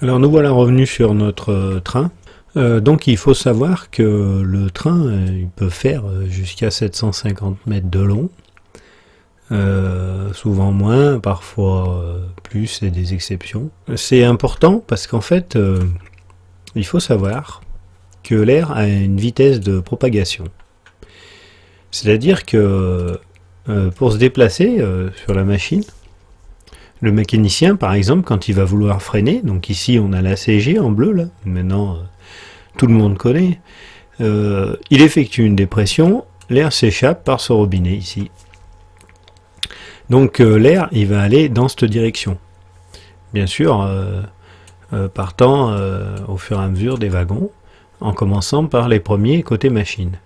Alors nous voilà revenus sur notre train. Donc il faut savoir que le train il peut faire jusqu'à 750 mètres de long, souvent moins, parfois plus, c'est des exceptions. C'est important parce qu'en fait il faut savoir que l'air a une vitesse de propagation. C'est-à-dire que pour se déplacer sur la machine, le mécanicien, par exemple, quand il va vouloir freiner, donc ici on a la CG en bleu, là, maintenant tout le monde connaît, il effectue une dépression, l'air s'échappe par ce robinet ici. Donc l'air, il va aller dans cette direction. Bien sûr, partant au fur et à mesure des wagons, en commençant par les premiers côté machine.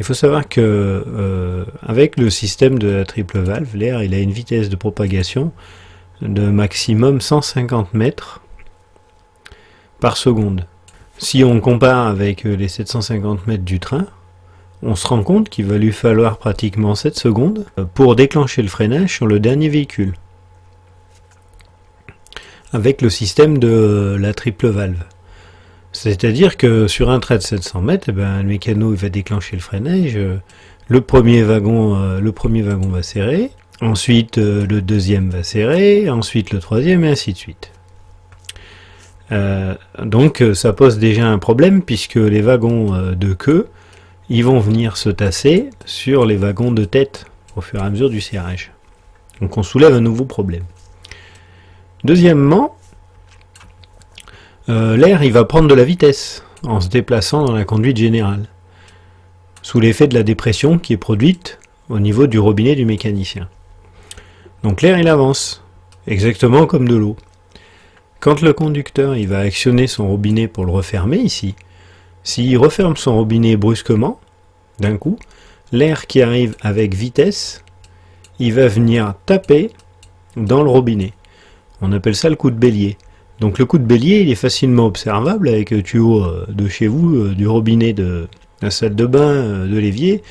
Il faut savoir que avec le système de la triple valve, l'air il a une vitesse de propagation de maximum 150 mètres par seconde. Si on compare avec les 750 mètres du train, on se rend compte qu'il va lui falloir pratiquement 7 secondes pour déclencher le freinage sur le dernier véhicule. Avec le système de la triple valve. C'est-à-dire que sur un trait de 700 mètres, eh ben, le mécano il va déclencher le freinage, le premier wagon va serrer, ensuite le deuxième va serrer, ensuite le troisième et ainsi de suite. Donc ça pose déjà un problème puisque les wagons de queue ils vont venir se tasser sur les wagons de tête au fur et à mesure du serrage. Donc on soulève un nouveau problème. Deuxièmement, l'air il va prendre de la vitesse en se déplaçant dans la conduite générale, sous l'effet de la dépression qui est produite au niveau du robinet du mécanicien. Donc l'air il avance, exactement comme de l'eau. Quand le conducteur il va actionner son robinet pour le refermer ici, s'il referme son robinet brusquement, d'un coup, l'air qui arrive avec vitesse, il va venir taper dans le robinet. On appelle ça le coup de bélier. Donc le coup de bélier, il est facilement observable avec le tuyau de chez vous, du robinet de la salle de bain, de l'évier,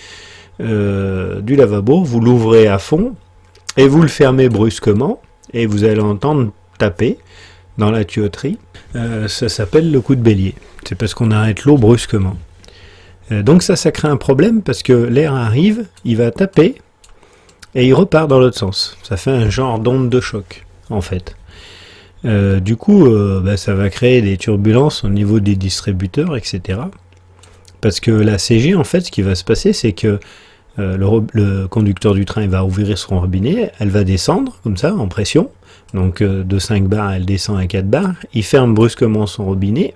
du lavabo. Vous l'ouvrez à fond et vous le fermez brusquement et vous allez entendre taper dans la tuyauterie. Ça s'appelle le coup de bélier. C'est parce qu'on arrête l'eau brusquement. Donc ça crée un problème parce que l'air arrive, il va taper et il repart dans l'autre sens. Ça fait un genre d'onde de choc en fait. Du coup, ça va créer des turbulences au niveau des distributeurs, etc. Parce que la CG, en fait, ce qui va se passer, c'est que le conducteur du train va ouvrir son robinet, elle va descendre, comme ça, en pression. Donc de 5 bars, elle descend à 4 bars. Il ferme brusquement son robinet,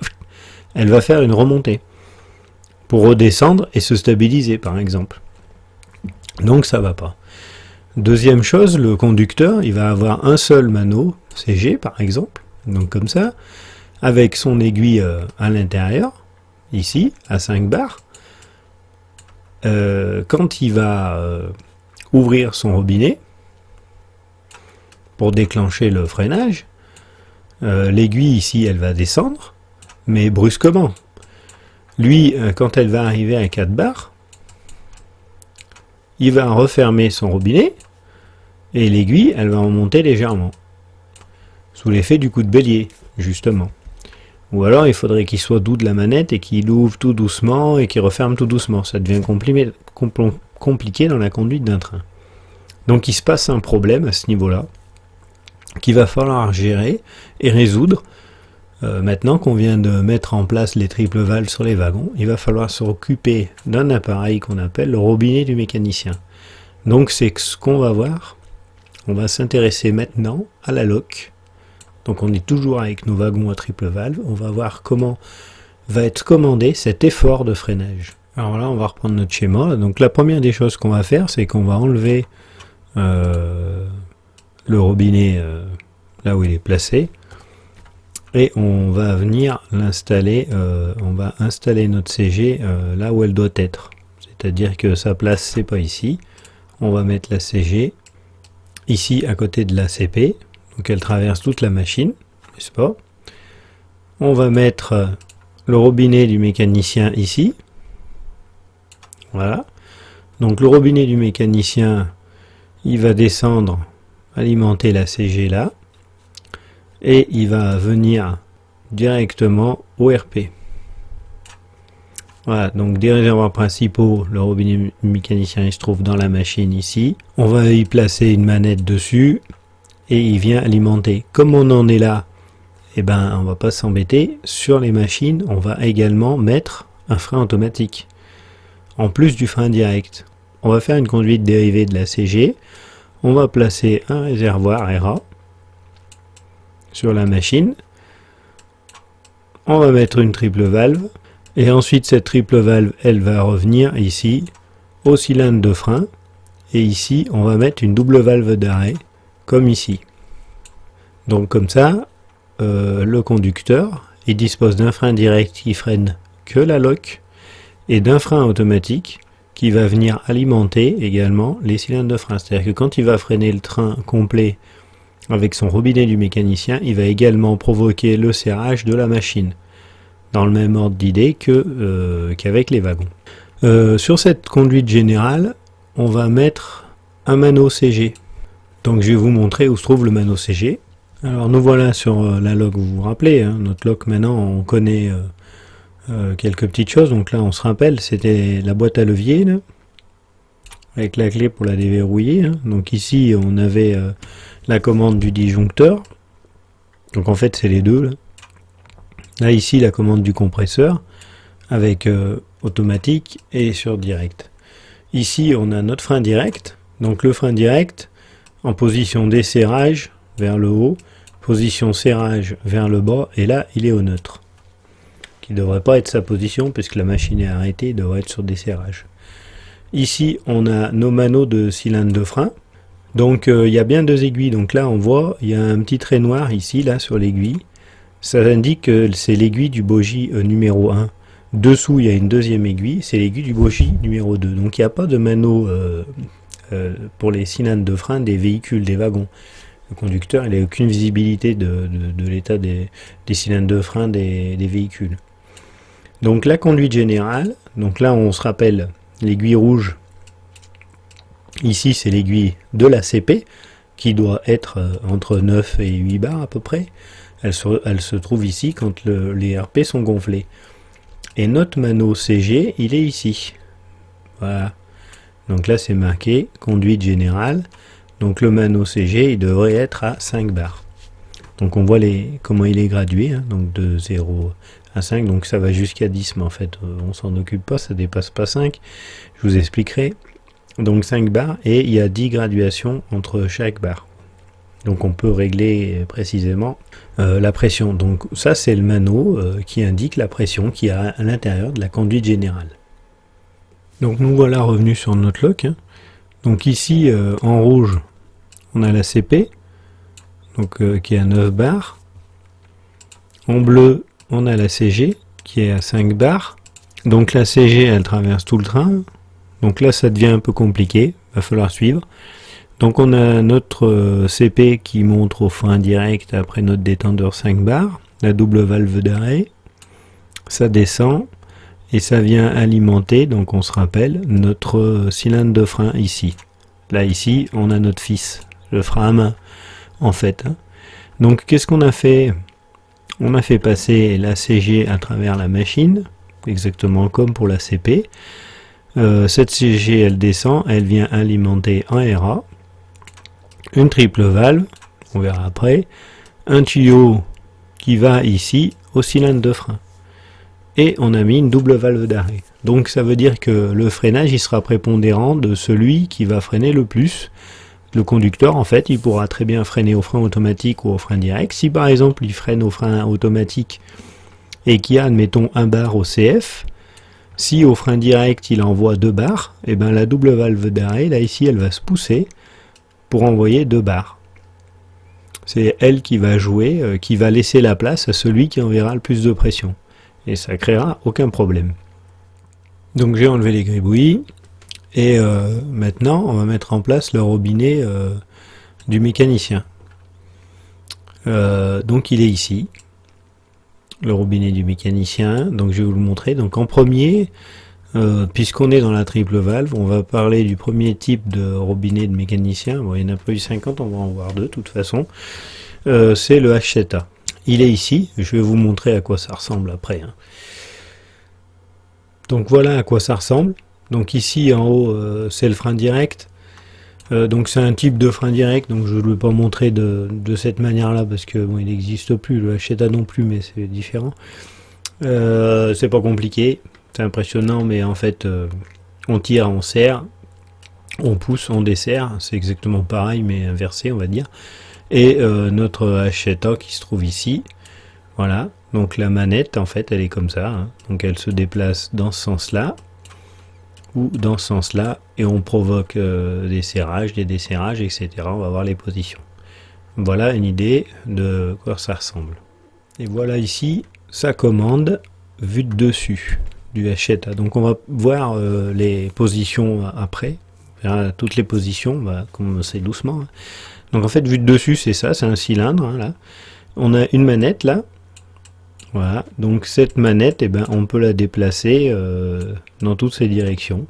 elle va faire une remontée. Pour redescendre et se stabiliser, par exemple. Donc ça va pas. Deuxième chose, le conducteur, il va avoir un seul mano, CG par exemple, donc comme ça, avec son aiguille à l'intérieur, ici, à 5 bars. Quand il va ouvrir son robinet, pour déclencher le freinage, l'aiguille ici, elle va descendre, mais brusquement. Lui, quand elle va arriver à 4 bars, il va refermer son robinet, et l'aiguille, elle va remonter légèrement. Sous l'effet du coup de bélier, justement. Ou alors, il faudrait qu'il soit doux de la manette et qu'il ouvre tout doucement et qu'il referme tout doucement. Ça devient compliqué dans la conduite d'un train. Donc, il se passe un problème à ce niveau-là, qu'il va falloir gérer et résoudre. Maintenant qu'on vient de mettre en place les triples valves sur les wagons, il va falloir s'occuper d'un appareil qu'on appelle le robinet du mécanicien. Donc, c'est ce qu'on va voir. On va s'intéresser maintenant à la loque. Donc on est toujours avec nos wagons à triple valve. On va voir comment va être commandé cet effort de freinage. Alors là, on va reprendre notre schéma. Donc la première des choses qu'on va faire, c'est qu'on va enlever le robinet là où il est placé. Et on va venir l'installer, on va installer notre CG là où elle doit être. C'est-à-dire que sa place, c'est pas ici. On va mettre la CG ici à côté de la CP, donc elle traverse toute la machine, n'est-ce pas? On va mettre le robinet du mécanicien ici, voilà. Donc le robinet du mécanicien, il va descendre, alimenter la CG là, et il va venir directement au RP. Voilà, donc des réservoirs principaux, le robinet mécanicien il se trouve dans la machine ici. On va y placer une manette dessus et il vient alimenter. Comme on en est là, eh ben on va pas s'embêter. Sur les machines, on va également mettre un frein automatique. En plus du frein direct. On va faire une conduite dérivée de la CG. On va placer un réservoir RA sur la machine. On va mettre une triple valve. Et ensuite, cette triple valve, elle va revenir ici, au cylindre de frein. Et ici, on va mettre une double valve d'arrêt, comme ici. Donc comme ça, le conducteur, il dispose d'un frein direct qui freine que la loque, et d'un frein automatique qui va venir alimenter également les cylindres de frein. C'est-à-dire que quand il va freiner le train complet avec son robinet du mécanicien, il va également provoquer le serrage de la machine. Dans le même ordre d'idée qu'avec les wagons. Sur cette conduite générale, on va mettre un mano CG. Donc je vais vous montrer où se trouve le mano CG. Alors nous voilà sur la loque, vous vous rappelez, hein, notre loque maintenant on connaît quelques petites choses. Donc là on se rappelle, c'était la boîte à levier, là, avec la clé pour la déverrouiller. Hein. Donc ici on avait la commande du disjoncteur. Donc en fait c'est les deux là. Là ici la commande du compresseur avec automatique et sur direct. Ici on a notre frein direct, donc le frein direct en position desserrage vers le haut, position serrage vers le bas, et là il est au neutre. Qui ne devrait pas être sa position puisque la machine est arrêtée, il devrait être sur desserrage. Ici on a nos manos de cylindre de frein, donc il y a bien deux aiguilles, donc là on voit il y a un petit trait noir ici là sur l'aiguille. Ça indique que c'est l'aiguille du bogie numéro 1. Dessous, il y a une deuxième aiguille, c'est l'aiguille du bogie numéro 2. Donc il n'y a pas de mano pour les cylindres de frein des véhicules, des wagons. Le conducteur, il n'a aucune visibilité de l'état des cylindres de frein des véhicules. Donc la conduite générale, donc là on se rappelle l'aiguille rouge. Ici c'est l'aiguille de la CP qui doit être entre 9 et 8 bars à peu près. Elle se trouve ici quand les RP sont gonflés. Et notre mano CG, il est ici. Voilà. Donc là, c'est marqué conduite générale. Donc le mano CG, il devrait être à 5 bars. Donc on voit comment il est gradué. Hein, donc de 0 à 5. Donc ça va jusqu'à 10. Mais en fait, on s'en occupe pas. Ça dépasse pas 5. Je vous expliquerai. Donc 5 bars. Et il y a 10 graduations entre chaque bar. Donc on peut régler précisément la pression. Donc ça c'est le mano qui indique la pression qu'il y a à l'intérieur de la conduite générale. Donc nous voilà revenus sur notre loque. Hein. Donc ici en rouge on a la CP donc, qui est à 9 bars. En bleu on a la CG qui est à 5 bars. Donc la CG elle traverse tout le train. Donc là ça devient un peu compliqué, va falloir suivre. Donc on a notre CP qui montre au frein direct après notre détendeur 5 bars, la double valve d'arrêt, ça descend et ça vient alimenter, donc on se rappelle, notre cylindre de frein ici. Là ici on a notre fils, le frein à main en fait. Hein. Donc qu'est-ce qu'on a fait? On a fait passer la CG à travers la machine, exactement comme pour la CP. Cette CG elle descend, elle vient alimenter un RA. Une triple valve, on verra après, un tuyau qui va ici au cylindre de frein. Et on a mis une double valve d'arrêt. Donc ça veut dire que le freinage il sera prépondérant de celui qui va freiner le plus. Le conducteur en fait il pourra très bien freiner au frein automatique ou au frein direct. Si par exemple il freine au frein automatique et qu'il y a admettons 1 bar au CF, si au frein direct il envoie 2 bars, et ben la double valve d'arrêt là ici elle va se pousser pour envoyer 2 bars. C'est elle qui va jouer, qui va laisser la place à celui qui enverra le plus de pression. Et ça créera aucun problème. Donc j'ai enlevé les gribouillis. Et maintenant, on va mettre en place le robinet du mécanicien. Donc il est ici. Le robinet du mécanicien. Donc je vais vous le montrer. Donc en premier... puisqu'on est dans la triple valve, on va parler du premier type de robinet de mécanicien. Bon, il n'y en a pas eu 50, on va en voir deux de toute façon. C'est le H7A. il est ici. Je vais vous montrer à quoi ça ressemble après, hein. Donc voilà à quoi ça ressemble. Donc ici en haut c'est le frein direct. Donc c'est un type de frein direct, donc je ne vais pas montrer de cette manière-là parce que bon, il n'existe plus, le Hacheta non plus, mais c'est différent. C'est pas compliqué, c'est impressionnant, mais en fait on tire, on serre, on pousse, on desserre, c'est exactement pareil mais inversé on va dire. Et notre Hacheta qui se trouve ici, voilà. Donc la manette en fait elle est comme ça, hein. Donc elle se déplace dans ce sens-là ou dans ce sens-là et on provoque des serrages, des desserrages, etc. On va voir les positions. Voilà une idée de quoi ça ressemble. Et voilà ici sa commande vue de dessus du Hacheta. Donc on va voir les positions après. Toutes les positions, on va commencer doucement, hein. Donc en fait vue de dessus c'est ça, c'est un cylindre, hein, là. On a une manette là. Voilà, donc cette manette, eh ben, on peut la déplacer dans toutes ces directions.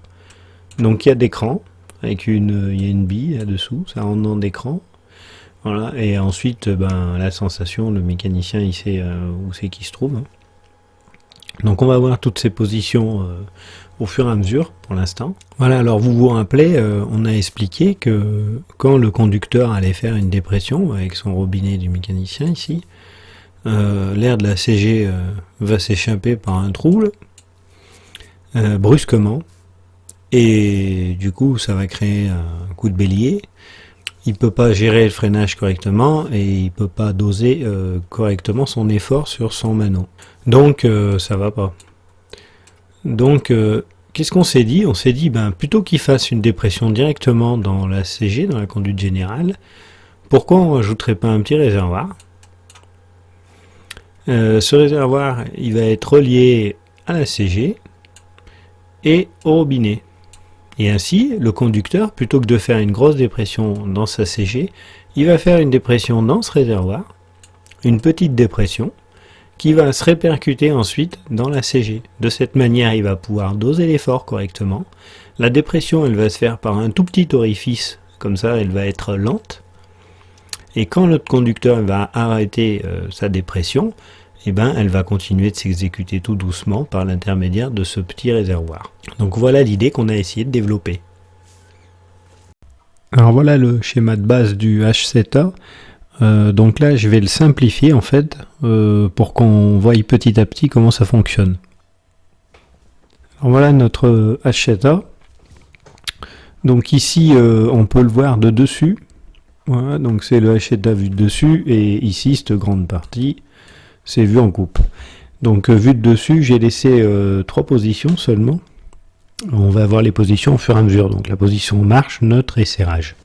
Donc il y a d'écran, avec il y a une bille là-dessous, ça rentre dans d'écran. Voilà, et ensuite, ben, la sensation, le mécanicien, il sait où c'est qu'il se trouve, hein. Donc on va voir toutes ces positions au fur et à mesure, pour l'instant. Voilà, alors vous vous rappelez, on a expliqué que quand le conducteur allait faire une dépression, avec son robinet du mécanicien ici, l'air de la CG va s'échapper par un trou brusquement et du coup ça va créer un coup de bélier. Il peut pas gérer le freinage correctement et il peut pas doser correctement son effort sur son mano. Donc ça va pas. Donc qu'est-ce qu'on s'est dit? On s'est dit ben plutôt qu'il fasse une dépression directement dans la CG, dans la conduite générale, pourquoi on rajouterait pas un petit réservoir? Ce réservoir, il va être relié à la CG et au robinet. Et ainsi, le conducteur, plutôt que de faire une grosse dépression dans sa CG, il va faire une dépression dans ce réservoir, une petite dépression, qui va se répercuter ensuite dans la CG. De cette manière, il va pouvoir doser l'effort correctement. La dépression, elle va se faire par un tout petit orifice, comme ça, elle va être lente. Et quand notre conducteur va arrêter sa dépression, eh ben, elle va continuer de s'exécuter tout doucement par l'intermédiaire de ce petit réservoir. Donc voilà l'idée qu'on a essayé de développer. Alors voilà le schéma de base du H7A. Donc là je vais le simplifier en fait pour qu'on voie petit à petit comment ça fonctionne. Alors voilà notre H7A. Donc ici on peut le voir de dessus. Voilà, donc c'est le H7A vu de dessus et ici cette grande partie c'est vu en coupe. Donc vu de dessus, j'ai laissé 3 positions seulement. On va voir les positions au fur et à mesure. Donc la position marche, neutre et serrage.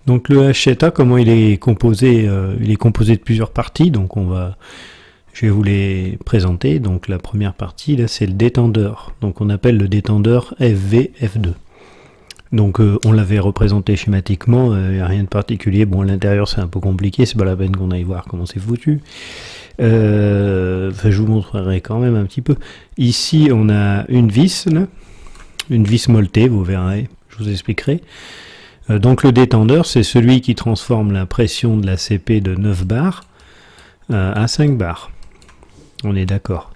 Donc le Hacheta, comment il est composé? Il est composé de plusieurs parties. Donc je vais vous les présenter. Donc la première partie, là, c'est le détendeur. Donc on appelle le détendeur FV F2. Donc on l'avait représenté schématiquement, il n'y a rien de particulier. Bon, à l'intérieur c'est un peu compliqué, c'est pas la peine qu'on aille voir comment c'est foutu. Je vous montrerai quand même un petit peu. Ici on a une vis, là, une vis molletée, vous verrez, je vous expliquerai. Donc le détendeur, c'est celui qui transforme la pression de la CP de 9 bars à 5 bars. On est d'accord.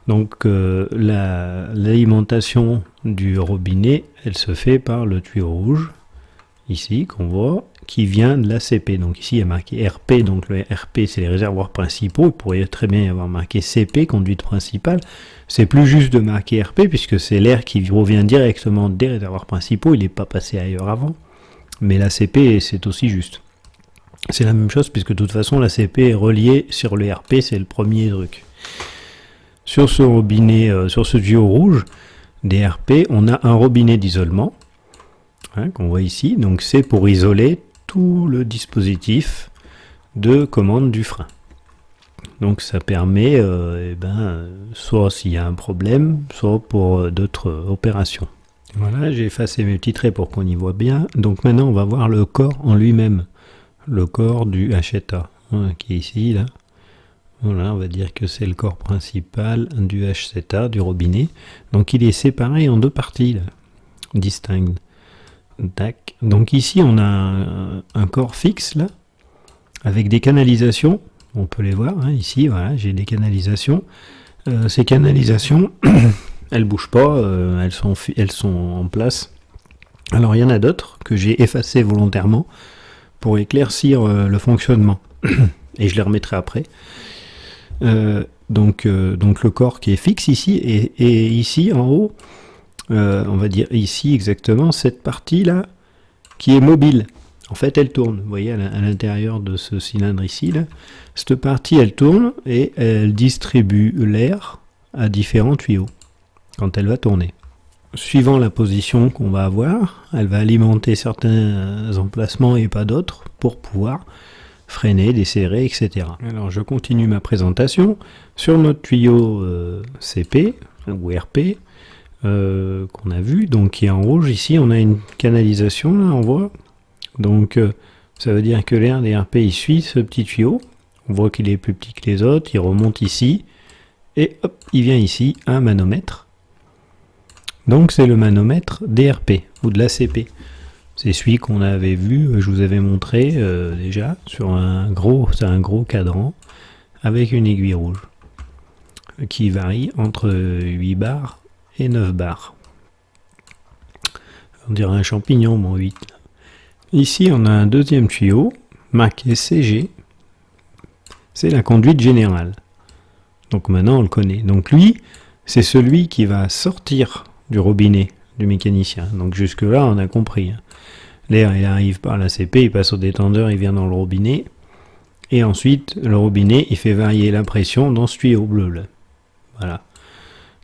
Donc l'alimentation du robinet, elle se fait par le tuyau rouge, ici, qu'on voit, qui vient de la CP. Donc ici, il y a marqué RP, donc le RP, c'est les réservoirs principaux. Il pourrait très bien y avoir marqué CP, conduite principale. C'est plus juste de marquer RP, puisque c'est l'air qui revient directement des réservoirs principaux, il n'est pas passé ailleurs avant. Mais la CP, c'est aussi juste. C'est la même chose, puisque de toute façon, la CP est reliée sur le RP, c'est le premier truc. Sur ce robinet, sur ce tuyau rouge des RP, on a un robinet d'isolement, hein, qu'on voit ici. Donc c'est pour isoler tout le dispositif de commande du frein. Donc ça permet, soit s'il y a un problème, soit pour d'autres opérations. Voilà, j'ai effacé mes petits traits pour qu'on y voit bien. Donc maintenant on va voir le corps en lui-même, le corps du Hacheta, hein, qui est ici, là. Voilà, on va dire que c'est le corps principal du H7A, du robinet. Donc il est séparé en 2 parties, là, distinctes. Tac. Donc ici on a un corps fixe, là, avec des canalisations. On peut les voir, hein, ici, voilà, j'ai des canalisations. Ces canalisations, elles bougent pas, elles sont en place. Alors il y en a d'autres que j'ai effacées volontairement pour éclaircir le fonctionnement. Et je les remettrai après. Donc le corps qui est fixe ici, et ici en haut, on va dire ici exactement, cette partie-là, qui est mobile. En fait, elle tourne. Vous voyez, à l'intérieur de ce cylindre ici, là, cette partie, elle tourne et elle distribue l'air à différents tuyaux quand elle va tourner. Suivant la position qu'on va avoir, elle va alimenter certains emplacements et pas d'autres pour pouvoir freiner, desserrer, etc. Alors, je continue ma présentation sur notre tuyau CP ou RP qu'on a vu, donc qui est en rouge. Ici, on a une canalisation, là, on voit. Donc ça veut dire que l'air des RP il suit ce petit tuyau, on voit qu'il est plus petit que les autres, il remonte ici, et hop, il vient ici, un manomètre. Donc c'est le manomètre DRP, ou de l'ACP. C'est celui qu'on avait vu, je vous avais montré déjà, sur un gros cadran, avec une aiguille rouge, qui varie entre 8 bars et 9 bars. On dirait un champignon, mon 8. Ici, on a un deuxième tuyau, marqué CG, c'est la conduite générale. Donc maintenant, on le connaît. Donc lui, c'est celui qui va sortir du robinet du mécanicien. Donc jusque-là, on a compris. L'air, il arrive par la CP, il passe au détendeur, il vient dans le robinet. Et ensuite, le robinet, il fait varier la pression dans ce tuyau bleu. Là. Voilà.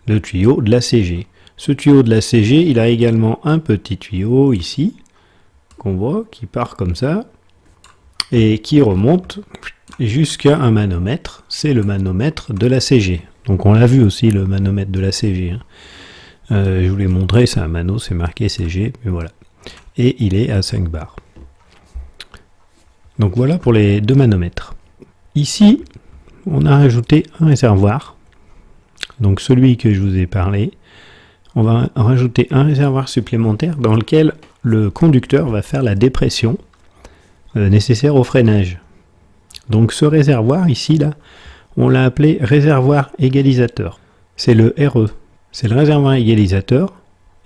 Le tuyau de la CG. Ce tuyau de la CG, il a également un petit tuyau ici, qu'on voit, qui part comme ça, et qui remonte jusqu'à un manomètre, c'est le manomètre de la CG. Donc on l'a vu aussi, le manomètre de la CG. Hein. Je vous l'ai montré, c'est un mano, c'est marqué CG, mais voilà. Et il est à 5 bars. Donc voilà pour les deux manomètres. Ici, on a rajouté un réservoir, donc celui que je vous ai parlé. On va rajouter un réservoir supplémentaire dans lequel le conducteur va faire la dépression nécessaire au freinage. Donc ce réservoir ici, là, on l'a appelé réservoir égalisateur. C'est le RE, c'est le réservoir égalisateur.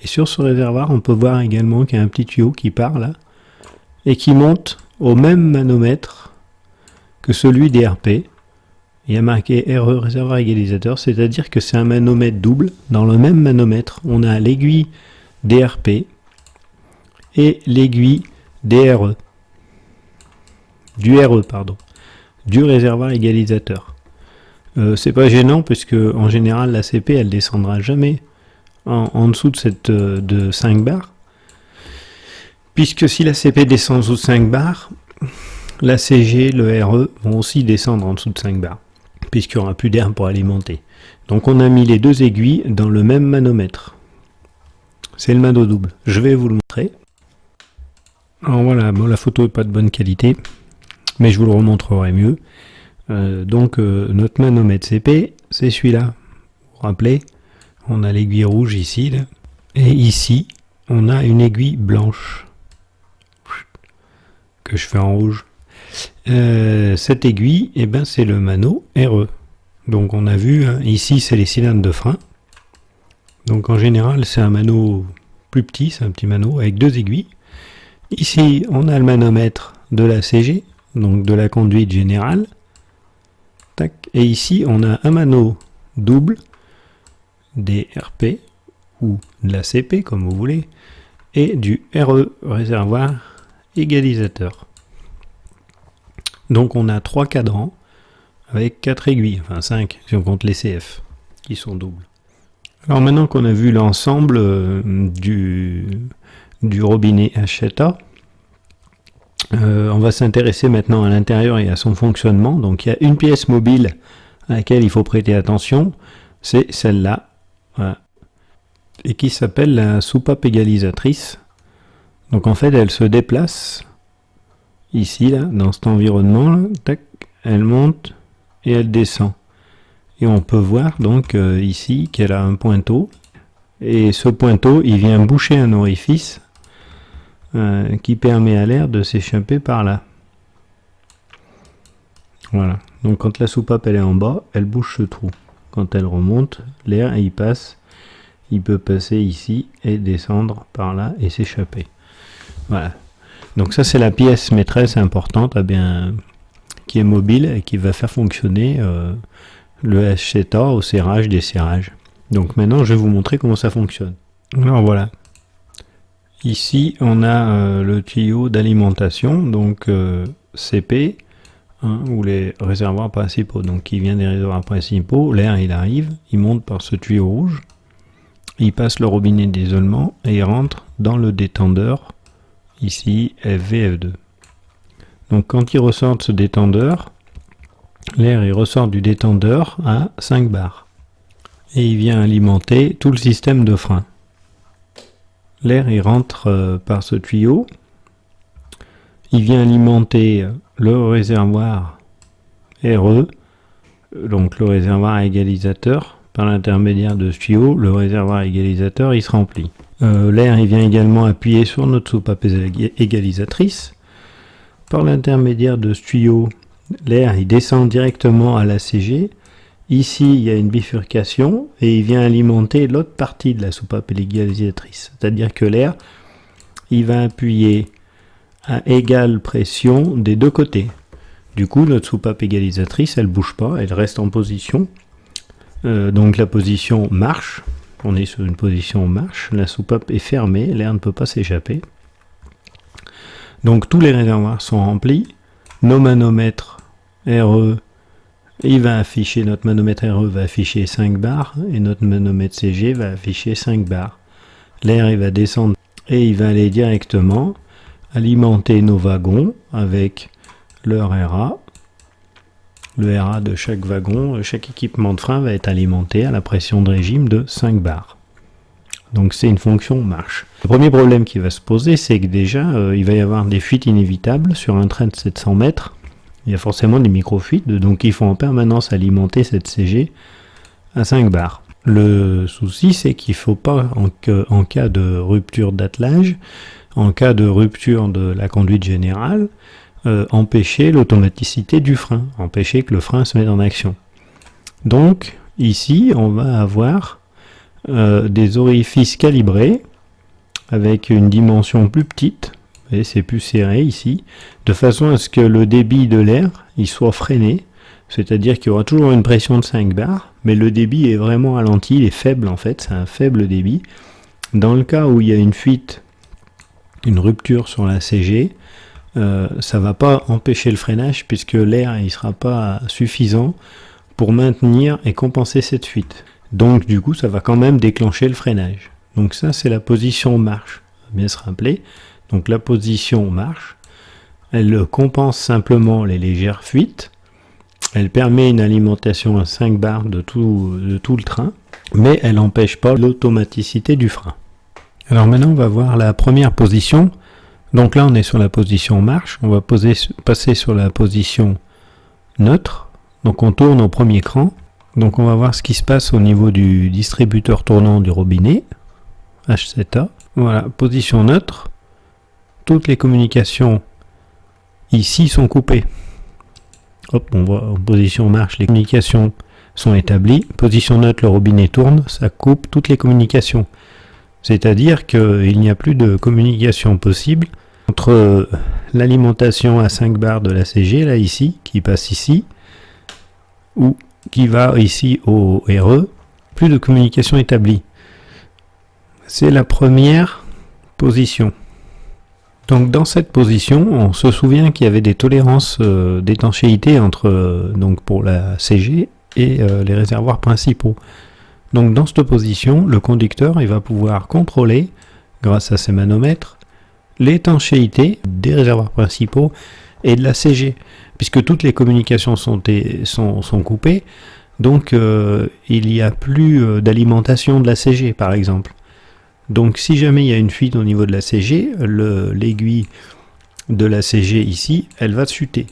Et sur ce réservoir, on peut voir également qu'il y a un petit tuyau qui part là, et qui monte au même manomètre que celui des RP. Il y a marqué RE, réservoir égalisateur, c'est-à-dire que c'est un manomètre double. Dans le même manomètre, on a l'aiguille DRP et l'aiguille DRE. Du RE, pardon. Du réservoir égalisateur. C'est pas gênant, puisque en général, la CP, elle descendra jamais en dessous de 5 bars. Puisque si la CP descend en dessous de 5 bars, la CG, le RE vont aussi descendre en dessous de 5 bars. Puisqu'il n'y aura plus d'air pour alimenter. Donc on a mis les deux aiguilles dans le même manomètre. C'est le mano double. Je vais vous le montrer. Alors voilà, bon, la photo n'est pas de bonne qualité, mais je vous le remontrerai mieux. Notre manomètre CP, c'est celui-là. Vous vous rappelez, on a l'aiguille rouge ici, là, et ici, on a une aiguille blanche que je fais en rouge. Cette aiguille, eh ben, c'est le mano RE. Donc on a vu, hein, ici c'est les cylindres de frein. Donc en général c'est un mano plus petit, c'est un petit mano avec deux aiguilles. Ici on a le manomètre de la CG, donc de la conduite générale. Tac. Et ici on a un mano double des RP ou de la CP comme vous voulez, et du RE, réservoir égalisateur. Donc on a 3 cadrans avec 4 aiguilles, enfin 5 si on compte les CF qui sont doubles. Alors maintenant qu'on a vu l'ensemble du robinet Hacheta, on va s'intéresser maintenant à l'intérieur et à son fonctionnement. Donc il y a une pièce mobile à laquelle il faut prêter attention, c'est celle-là, voilà, et qui s'appelle la soupape égalisatrice. Donc en fait elle se déplace ici, là, dans cet environnement, là, tac, elle monte et elle descend. Et on peut voir donc ici qu'elle a un pointeau. Et ce pointeau, il vient boucher un orifice qui permet à l'air de s'échapper par là. Voilà. Donc quand la soupape elle est en bas, elle bouche ce trou. Quand elle remonte, l'air il passe, il peut passer ici et descendre par là et s'échapper. Voilà. Donc ça c'est la pièce maîtresse importante qui est mobile et qui va faire fonctionner le HCTA au serrage, desserrage. Donc maintenant je vais vous montrer comment ça fonctionne. Alors voilà. Ici on a le tuyau d'alimentation, donc CP, ou les réservoirs principaux. Donc qui vient des réservoirs principaux, l'air il arrive, il monte par ce tuyau rouge, il passe le robinet d'isolement et il rentre dans le détendeur, ici FV2. Donc quand il ressort de ce détendeur, l'air il ressort du détendeur à 5 bars. Et il vient alimenter tout le système de frein. L'air il rentre par ce tuyau, il vient alimenter le réservoir RE, donc le réservoir égalisateur. Par l'intermédiaire de ce tuyau, le réservoir égalisateur il se remplit. L'air il vient également appuyer sur notre soupape égalisatrice. Par l'intermédiaire de ce tuyau, l'air il descend directement à la CG. Ici, il y a une bifurcation et il vient alimenter l'autre partie de la soupape égalisatrice. C'est-à-dire que l'air, il va appuyer à égale pression des deux côtés. Du coup, notre soupape égalisatrice, elle ne bouge pas, elle reste en position. Donc la position marche. On est sur une position marche. La soupape est fermée, l'air ne peut pas s'échapper. Donc tous les réservoirs sont remplis. Nos manomètres RE, notre manomètre RE va afficher 5 bars et notre manomètre CG va afficher 5 bars. L'air il va descendre et il va aller directement alimenter nos wagons avec leur RA. Le RA de chaque wagon, chaque équipement de frein va être alimenté à la pression de régime de 5 bars. Donc c'est une fonction marche. Le premier problème qui va se poser, c'est que déjà, il va y avoir des fuites inévitables sur un train de 700 mètres. Il y a forcément des micro-fuites, donc il faut en permanence alimenter cette CG à 5 bars. Le souci, c'est qu'il ne faut pas, en cas de rupture d'attelage, en cas de rupture de la conduite générale, empêcher l'automaticité du frein, empêcher que le frein se mette en action. Donc, ici, on va avoir des orifices calibrés avec une dimension plus petite, et c'est plus serré ici, de façon à ce que le débit de l'air il soit freiné, c'est-à-dire qu'il y aura toujours une pression de 5 bars, mais le débit est vraiment ralenti, il est faible en fait, c'est un faible débit. Dans le cas où il y a une fuite, une rupture sur la CG, ça ne va pas empêcher le freinage puisque l'air il sera pas suffisant pour maintenir et compenser cette fuite. Donc du coup ça va quand même déclencher le freinage. Donc ça c'est la position marche, bien se rappeler. Donc la position marche, elle compense simplement les légères fuites, elle permet une alimentation à 5 bars de tout le train, mais elle n'empêche pas l'automaticité du frein. Alors maintenant on va voir la première position. Donc là on est sur la position marche, on va passer sur la position neutre. Donc on tourne au premier cran. Donc on va voir ce qui se passe au niveau du distributeur tournant du robinet, H7A. Voilà, position neutre. Toutes les communications ici sont coupées. Hop, on voit en position marche, les communications sont établies. Position neutre, le robinet tourne, ça coupe toutes les communications. C'est-à-dire qu'il n'y a plus de communication possible entre l'alimentation à 5 bars de la CG, là ici, qui passe ici, ou qui va ici au RE, plus de communication établie. C'est la première position. Donc dans cette position, on se souvient qu'il y avait des tolérances d'étanchéité entre donc pour la CG et les réservoirs principaux. Donc dans cette position, le conducteur il va pouvoir contrôler, grâce à ses manomètres, l'étanchéité des réservoirs principaux et de la CG, puisque toutes les communications sont coupées, donc il n'y a plus d'alimentation de la CG par exemple. Donc si jamais il y a une fuite au niveau de la CG, l'aiguille de la CG ici, elle va chuter.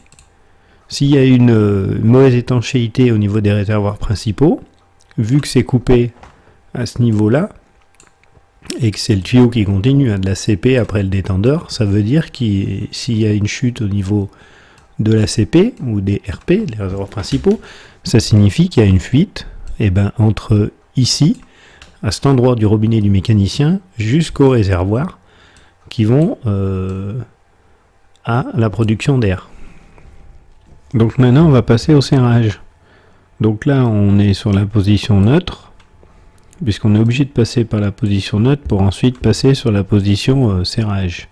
S'il y a une mauvaise étanchéité au niveau des réservoirs principaux, vu que c'est coupé à ce niveau-là, et que c'est le tuyau qui continue à de la CP après le détendeur, ça veut dire que s'il y a une chute au niveau de l'ACP ou des RP, les réservoirs principaux, ça signifie qu'il y a une fuite entre ici, à cet endroit du robinet du mécanicien, jusqu'au réservoir qui vont à la production d'air. Donc maintenant on va passer au serrage. Donc là on est sur la position neutre, puisqu'on est obligé de passer par la position neutre pour ensuite passer sur la position serrage.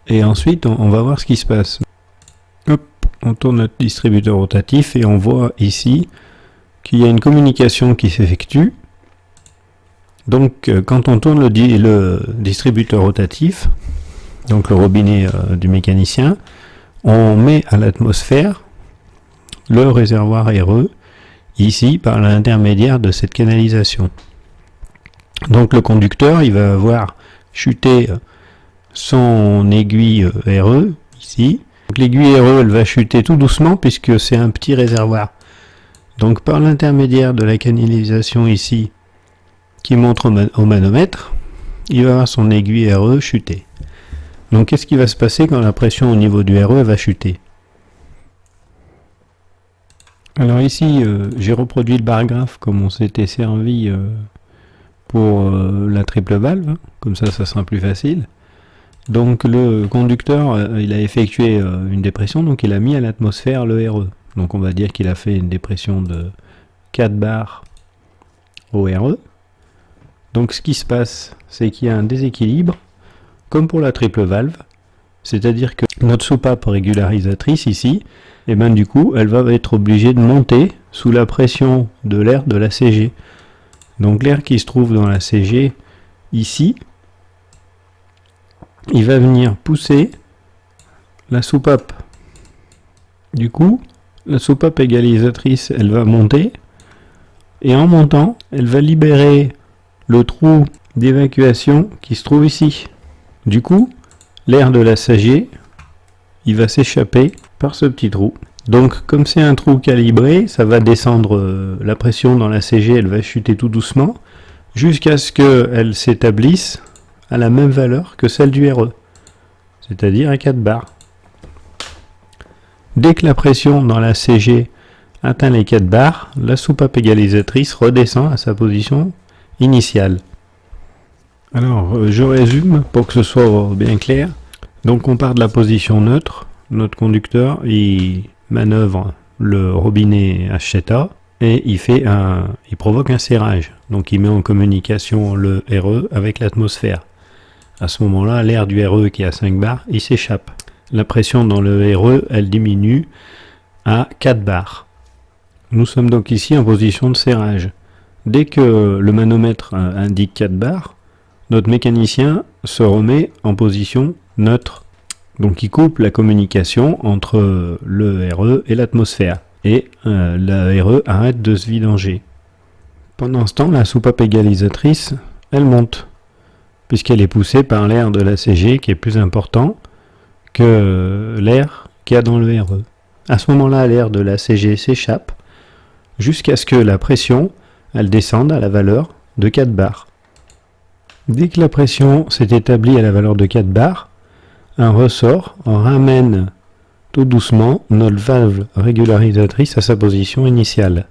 Et ensuite on va voir ce qui se passe. Hop, on tourne notre distributeur rotatif et on voit ici qu'il y a une communication qui s'effectue. Donc quand on tourne le distributeur rotatif, donc le robinet du mécanicien, on met à l'atmosphère le réservoir aéreux ici par l'intermédiaire de cette canalisation. Donc le conducteur il va avoir chuté son aiguille RE ici. L'aiguille RE elle va chuter tout doucement puisque c'est un petit réservoir. Donc par l'intermédiaire de la canalisation ici qui montre au manomètre, il va avoir son aiguille RE chuter. Donc qu'est-ce qui va se passer quand la pression au niveau du RE va chuter? Alors ici j'ai reproduit le bar graphe comme on s'était servi pour la triple valve, comme ça sera plus facile. Donc le conducteur il a effectué une dépression, donc il a mis à l'atmosphère le RE. Donc on va dire qu'il a fait une dépression de 4 bars au RE. Donc ce qui se passe, c'est qu'il y a un déséquilibre, comme pour la triple valve, c'est-à-dire que notre soupape régularisatrice ici, et du coup, elle va être obligée de monter sous la pression de l'air de la CG. Donc l'air qui se trouve dans la CG ici, il va venir pousser la soupape. Du coup, la soupape égalisatrice, elle va monter, et en montant, elle va libérer le trou d'évacuation qui se trouve ici. Du coup, l'air de la CG, il va s'échapper par ce petit trou. Donc, comme c'est un trou calibré, ça va descendre la pression dans la CG, elle va chuter tout doucement, jusqu'à ce qu'elle s'établisse à la même valeur que celle du RE, c'est-à-dire à 4 bars. Dès que la pression dans la CG atteint les 4 bars, la soupape égalisatrice redescend à sa position initiale. Alors, je résume pour que ce soit bien clair. Donc on part de la position neutre, notre conducteur il manœuvre le robinet Hacheta et il provoque un serrage. Donc il met en communication le RE avec l'atmosphère. À ce moment-là, l'air du RE qui est à 5 bars, il s'échappe. La pression dans le RE, elle diminue à 4 bars. Nous sommes donc ici en position de serrage. Dès que le manomètre indique 4 bars, notre mécanicien se remet en position neutre. Donc il coupe la communication entre le RE et l'atmosphère. Et la RE arrête de se vidanger. Pendant ce temps, la soupape égalisatrice, elle monte, puisqu'elle est poussée par l'air de la CG qui est plus important que l'air qu'il y a dans le RE. À ce moment-là, l'air de la CG s'échappe jusqu'à ce que la pression elle descende à la valeur de 4 bars. Dès que la pression s'est établie à la valeur de 4 bars, un ressort ramène tout doucement notre valve régularisatrice à sa position initiale.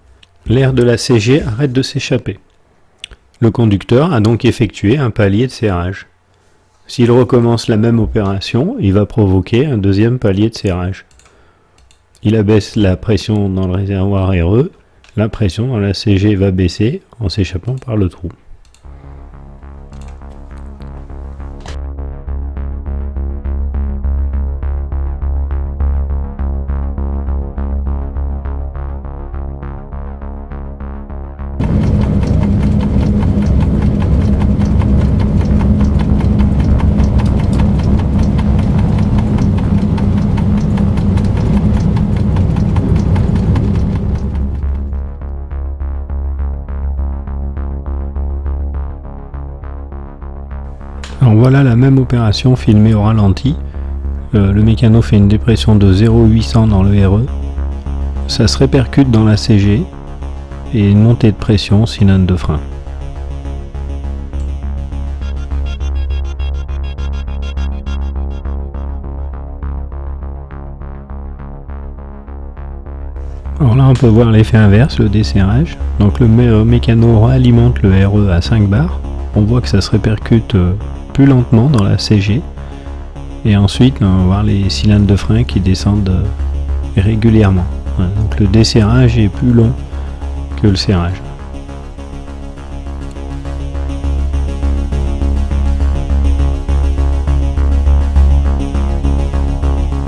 L'air de la CG arrête de s'échapper. Le conducteur a donc effectué un palier de serrage. S'il recommence la même opération, il va provoquer un deuxième palier de serrage. Il abaisse la pression dans le réservoir RE, la pression dans la CG va baisser en s'échappant par le trou. Alors voilà la même opération filmée au ralenti. Le mécano fait une dépression de 0,800 dans le RE. Ça se répercute dans la CG et une montée de pression cylindre de frein. Alors là on peut voir l'effet inverse, le desserrage. Donc le mécano alimente le RE à 5 bars. On voit que ça se répercute plus lentement dans la CG. Et ensuite on va voir les cylindres de frein qui descendent régulièrement. Voilà, donc le desserrage est plus long que le serrage.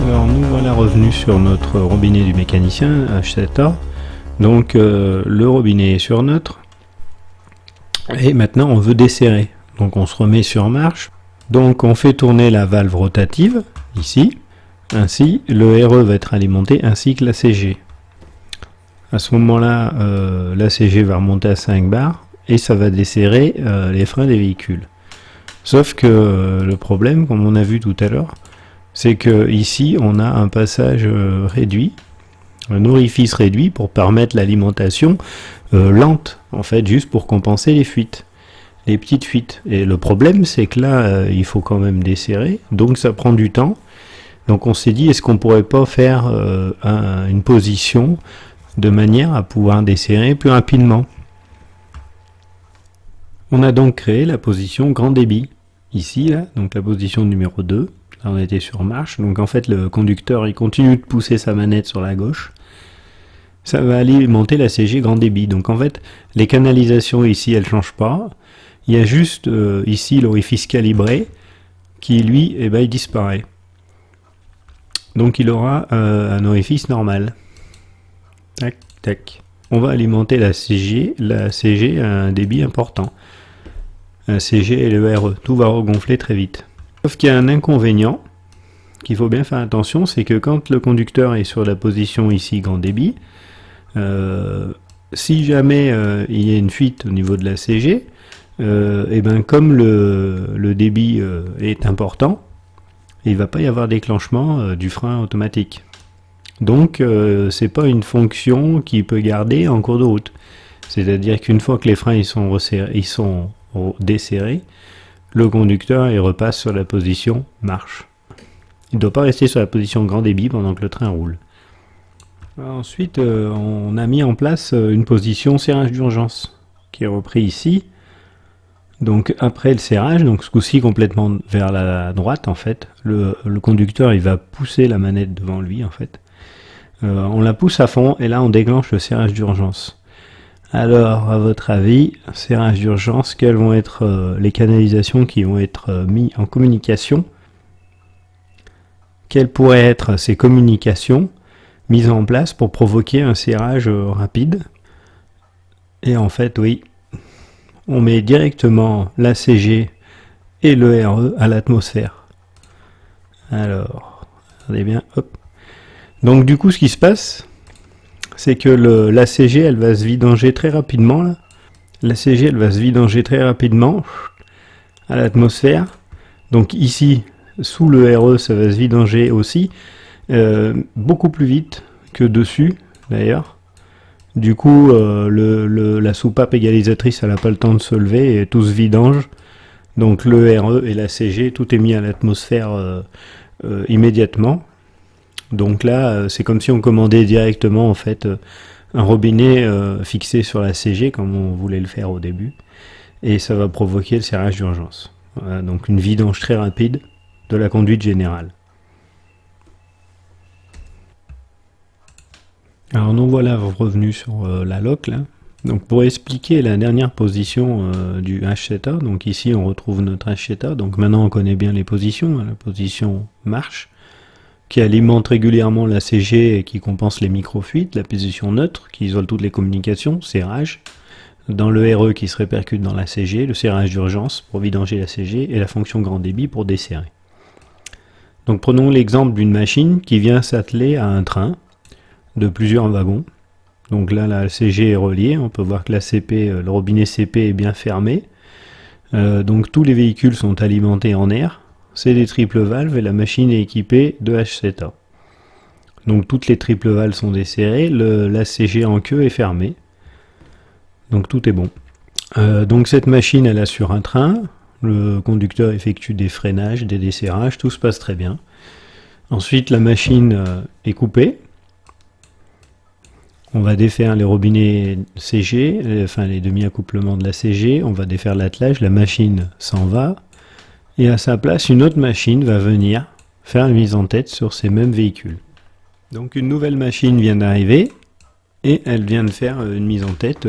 Alors nous voilà revenus sur notre robinet du mécanicien H7A. Donc le robinet est sur neutre. Et maintenant on veut desserrer. Donc on se remet sur marche. Donc on fait tourner la valve rotative, ici. Ainsi le RE va être alimenté ainsi que la CG. À ce moment-là, la CG va remonter à 5 bars et ça va desserrer les freins des véhicules. Sauf que le problème, comme on a vu tout à l'heure, c'est que ici on a un passage réduit, un orifice réduit pour permettre l'alimentation lente, en fait, juste pour compenser les fuites, les petites fuites. Et le problème, c'est que là, il faut quand même desserrer, donc ça prend du temps. Donc on s'est dit, est-ce qu'on pourrait pas faire une position de manière à pouvoir desserrer plus rapidement? On a donc créé la position grand débit, ici, là, donc la position numéro 2. Là, on était sur marche, donc en fait le conducteur il continue de pousser sa manette sur la gauche. Ça va alimenter la CG grand débit. Donc en fait les canalisations ici elles ne changent pas. Il y a juste ici l'orifice calibré qui lui il disparaît. Donc il aura un orifice normal. Tac, tac. On va alimenter la CG a un débit important. Un CG et le RE, tout va regonfler très vite. Sauf qu'il y a un inconvénient qu'il faut bien faire attention, c'est que quand le conducteur est sur la position ici grand débit, si jamais il y a une fuite au niveau de la CG, comme le débit est important, il ne va pas y avoir déclenchement du frein automatique. Donc c'est pas une fonction qui peut garder en cours de route. C'est-à-dire qu'une fois que les freins ils sont desserrés, le conducteur il repasse sur la position marche. Il ne doit pas rester sur la position grand débit pendant que le train roule. Ensuite, on a mis en place une position serrage d'urgence qui est repris ici. Donc après le serrage, donc ce coup-ci complètement vers la droite en fait, le conducteur il va pousser la manette devant lui en fait. On la pousse à fond et là on déclenche le serrage d'urgence. Alors, à votre avis, serrage d'urgence, quelles vont être les canalisations qui vont être mises en communication? Quelles pourraient être ces communications mises en place pour provoquer un serrage rapide? Et en fait, oui, on met directement la CG et le RE à l'atmosphère. Alors, regardez bien, hop. Donc du coup, ce qui se passe, c'est que la CG elle va se vidanger très rapidement là. La CG elle va se vidanger très rapidement à l'atmosphère. Donc ici sous le RE ça va se vidanger aussi beaucoup plus vite que dessus d'ailleurs. Du coup la soupape égalisatrice elle n'a pas le temps de se lever et tout se vidange. Donc le RE et la CG tout est mis à l'atmosphère immédiatement. Donc là, c'est comme si on commandait directement en fait un robinet fixé sur la CG comme on voulait le faire au début, et ça va provoquer le serrage d'urgence. Voilà, donc une vidange très rapide de la conduite générale. Alors nous voilà revenus sur la loc là. Donc pour expliquer la dernière position du H7A, donc ici on retrouve notre H7A, donc maintenant on connaît bien les positions, hein, la position marche, qui alimente régulièrement la CG et qui compense les micro-fuites, la position neutre qui isole toutes les communications, serrage, dans le RE qui se répercute dans la CG, le serrage d'urgence pour vidanger la CG et la fonction grand débit pour desserrer. Donc prenons l'exemple d'une machine qui vient s'atteler à un train de plusieurs wagons. Donc là la CG est reliée, on peut voir que la CP, le robinet CP est bien fermé. Donc tous les véhicules sont alimentés en air. C'est des triples valves et la machine est équipée de H7A. Donc toutes les triples valves sont desserrées, la CG en queue est fermée. Donc tout est bon. Donc cette machine elle assure un train, le conducteur effectue des freinages, des desserrages, tout se passe très bien. Ensuite la machine est coupée. On va défaire les robinets CG, enfin les demi-accouplements de la CG, on va défaire l'attelage, la machine s'en va, et à sa place, une autre machine va venir faire une mise en tête sur ces mêmes véhicules. Donc une nouvelle machine vient d'arriver, et elle vient de faire une mise en tête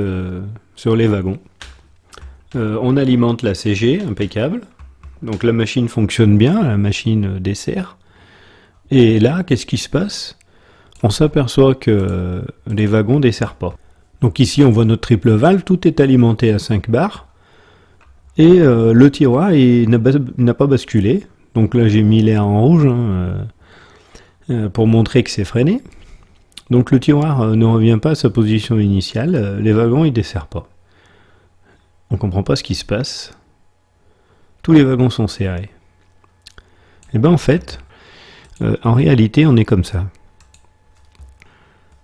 sur les wagons. On alimente la CG, impeccable. Donc la machine fonctionne bien, la machine dessert. Et là, qu'est-ce qui se passe? On s'aperçoit que les wagons ne desserrent pas. Donc ici, on voit notre triple valve, tout est alimenté à 5 bars. Et le tiroir n'a pas basculé. Donc là, j'ai mis l'air en rouge pour montrer que c'est freiné. Donc le tiroir ne revient pas à sa position initiale. Les wagons, ils ne desserrent pas. On ne comprend pas ce qui se passe. Tous les wagons sont serrés. Et bien en fait, en réalité, on est comme ça.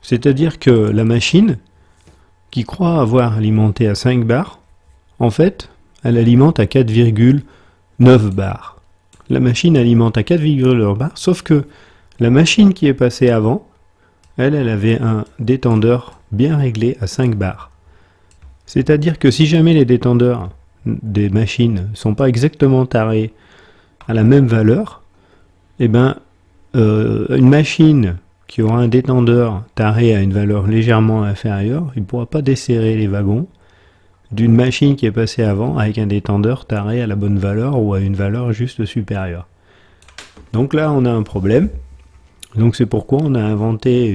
C'est-à-dire que la machine, qui croit avoir alimenté à 5 bars, en fait, elle alimente à 4,9 bars. La machine alimente à 4,9 bars, sauf que la machine qui est passée avant, elle avait un détendeur bien réglé à 5 bars. C'est-à-dire que si jamais les détendeurs des machines ne sont pas exactement tarés à la même valeur, eh ben, une machine qui aura un détendeur taré à une valeur légèrement inférieure, il ne pourra pas desserrer les wagons d'une machine qui est passée avant avec un détendeur taré à la bonne valeur ou à une valeur juste supérieure. Donc là, on a un problème. Donc c'est pourquoi on a inventé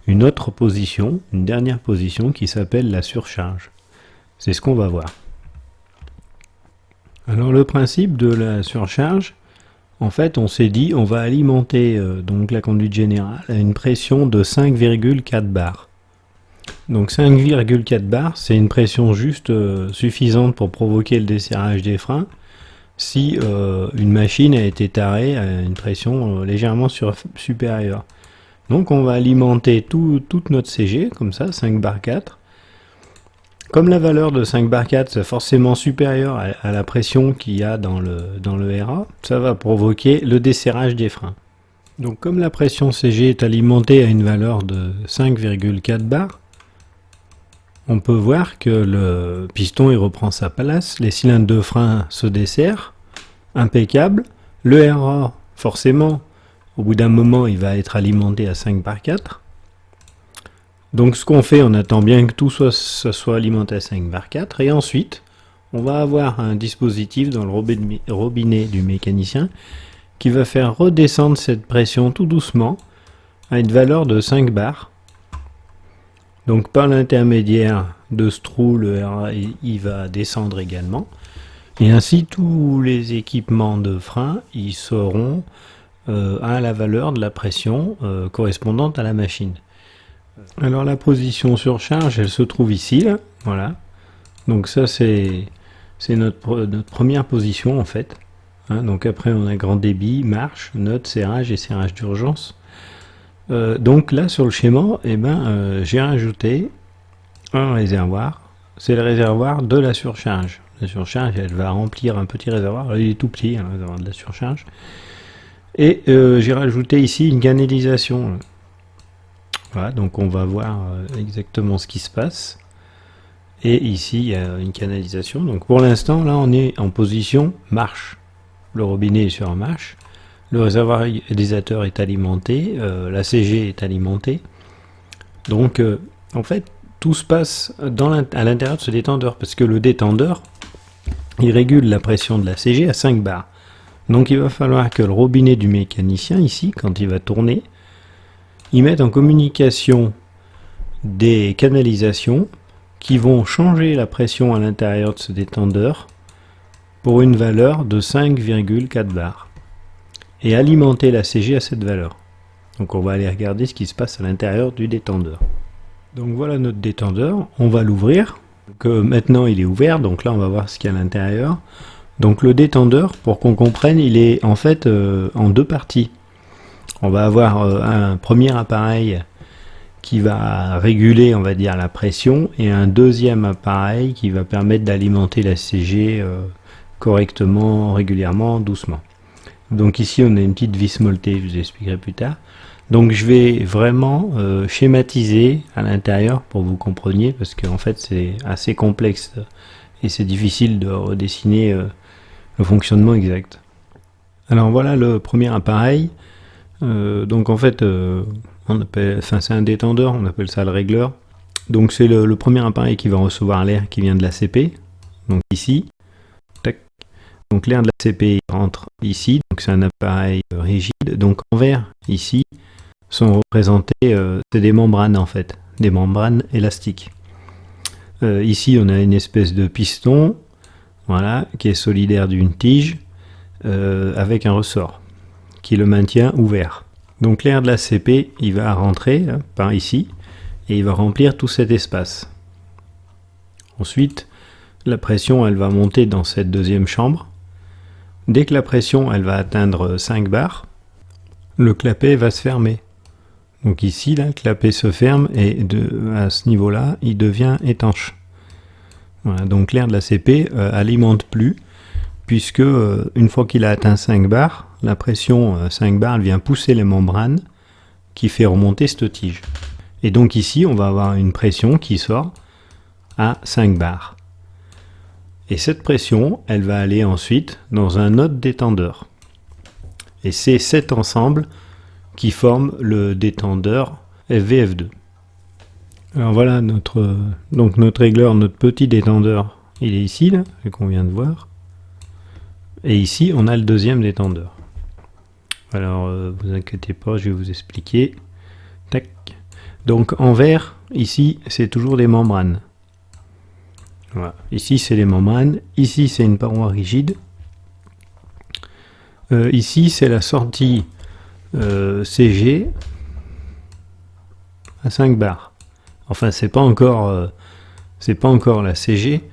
une autre position, une dernière position qui s'appelle la surcharge. C'est ce qu'on va voir. Alors le principe de la surcharge, en fait on s'est dit on va alimenter donc la conduite générale à une pression de 5,4 bars. Donc 5,4 bars, c'est une pression juste suffisante pour provoquer le desserrage des freins si une machine a été tarée à une pression légèrement supérieure. Donc on va alimenter toute notre CG, comme ça, 5 bar 4. Comme la valeur de 5 bar 4 est forcément supérieure à la pression qu'il y a dans le RA, ça va provoquer le desserrage des freins. Donc comme la pression CG est alimentée à une valeur de 5,4 bars, on peut voir que le piston il reprend sa place, les cylindres de frein se desserrent, impeccable. Le RA, forcément, au bout d'un moment, il va être alimenté à 5 par 4. Donc ce qu'on fait, on attend bien que tout soit alimenté à 5 par 4. Et ensuite, on va avoir un dispositif dans le robinet du mécanicien qui va faire redescendre cette pression tout doucement à une valeur de 5 bars. Donc par l'intermédiaire de ce trou, le RA il va descendre également. Et ainsi, tous les équipements de frein, ils seront à la valeur de la pression correspondante à la machine. Alors la position surcharge, elle se trouve ici, là, voilà. Donc ça c'est notre première position en fait. Hein, donc après on a grand débit, marche, note, serrage et serrage d'urgence. Donc là sur le schéma, eh j'ai rajouté un réservoir. C'est le réservoir de la surcharge. La surcharge, elle va remplir un petit réservoir. Il est tout petit, hein, le réservoir de la surcharge. Et j'ai rajouté ici une canalisation. Voilà, donc on va voir exactement ce qui se passe. Et ici, il y a une canalisation. Donc pour l'instant, là, on est en position marche. Le robinet est sur marche. Le réservoir égalisateur est alimenté. La CG est alimentée. Donc, en fait, tout se passe à l'intérieur de ce détendeur. Parce que le détendeur, il régule la pression de la CG à 5 bars. Donc il va falloir que le robinet du mécanicien, ici, quand il va tourner, il mette en communication des canalisations qui vont changer la pression à l'intérieur de ce détendeur pour une valeur de 5,4 bars et alimenter la CG à cette valeur. Donc on va aller regarder ce qui se passe à l'intérieur du détendeur. Donc voilà notre détendeur, on va l'ouvrir. Maintenant il est ouvert, donc là on va voir ce qu'il y a à l'intérieur. Donc le détendeur, pour qu'on comprenne, il est en fait en deux parties. On va avoir un premier appareil qui va réguler, on va dire, la pression, et un deuxième appareil qui va permettre d'alimenter la CG correctement, régulièrement, doucement. Donc ici on a une petite vis molletée, je vous expliquerai plus tard. Donc je vais vraiment schématiser à l'intérieur pour que vous compreniez, parce qu'en fait c'est assez complexe et c'est difficile de redessiner le fonctionnement exact. Alors voilà le premier appareil. Donc en fait, c'est un détendeur, on appelle ça le régleur. Donc c'est le premier appareil qui va recevoir l'air qui vient de la CP. Donc ici, tac. Donc l'air de la CP rentre ici, donc c'est un appareil rigide. Donc en vert ici sont représentés, c'est des membranes en fait, des membranes élastiques. Ici on a une espèce de piston, voilà, qui est solidaire d'une tige avec un ressort qui le maintient ouvert. Donc l'air de la CP, il va rentrer là, par ici et il va remplir tout cet espace. Ensuite, la pression, elle va monter dans cette deuxième chambre. Dès que la pression, elle va atteindre 5 bars, le clapet va se fermer. Donc ici, là, le clapet se ferme et à ce niveau-là, il devient étanche. Voilà, donc l'air de la CP alimente plus, puisque une fois qu'il a atteint 5 bars, la pression 5 bars elle vient pousser les membranes qui fait remonter cette tige. Et donc ici, on va avoir une pression qui sort à 5 bars. Et cette pression, elle va aller ensuite dans un autre détendeur. Et c'est cet ensemble qui forme le détendeur FVF2. Alors voilà notre régleur, notre petit détendeur, il est ici, là, qu'on vient de voir. Et ici, on a le deuxième détendeur. Alors, vous inquiétez pas, je vais vous expliquer. Tac. Donc, en vert, ici, c'est toujours des membranes. Voilà. Ici, c'est les membranes. Ici, c'est une paroi rigide. Ici, c'est la sortie CG à 5 bars. Enfin, c'est pas encore la CG,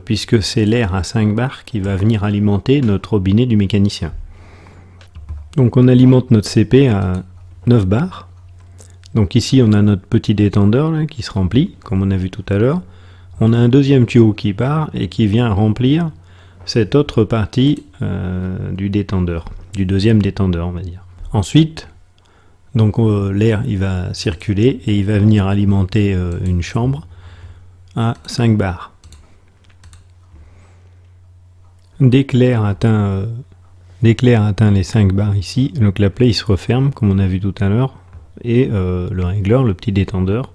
puisque c'est l'air à 5 bars qui va venir alimenter notre robinet du mécanicien. Donc on alimente notre CP à 9 bars. Donc ici on a notre petit détendeur là, qui se remplit, comme on a vu tout à l'heure. On a un deuxième tuyau qui part et qui vient remplir cette autre partie du détendeur, du deuxième détendeur on va dire. Ensuite, donc l'air il va circuler et il va venir alimenter une chambre à 5 bars. Dès que l'air atteint les 5 bars ici, le clapet il se referme comme on a vu tout à l'heure et le régleur, le petit détendeur,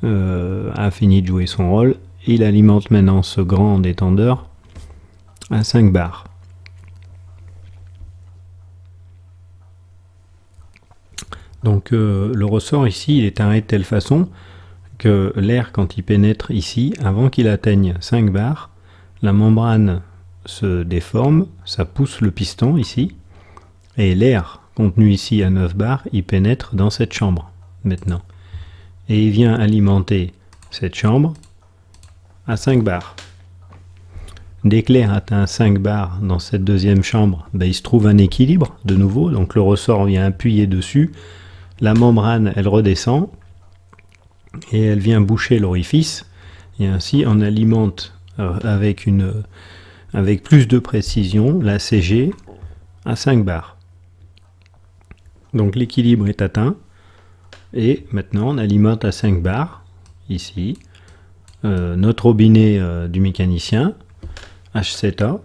a fini de jouer son rôle. Il alimente maintenant ce grand détendeur à 5 bars. Donc le ressort ici il est arrêté de telle façon que l'air quand il pénètre ici, avant qu'il atteigne 5 bars, la membrane se déforme, ça pousse le piston ici, et l'air contenu ici à 9 bars, il pénètre dans cette chambre maintenant. Et il vient alimenter cette chambre à 5 bars. Dès que l'air atteint 5 bars dans cette deuxième chambre, ben, il se trouve un équilibre de nouveau, donc le ressort vient appuyer dessus, la membrane elle redescend, et elle vient boucher l'orifice, et ainsi on alimente avec plus de précision la CG à 5 bars. Donc l'équilibre est atteint et maintenant on alimente à 5 bars ici notre robinet du mécanicien H7A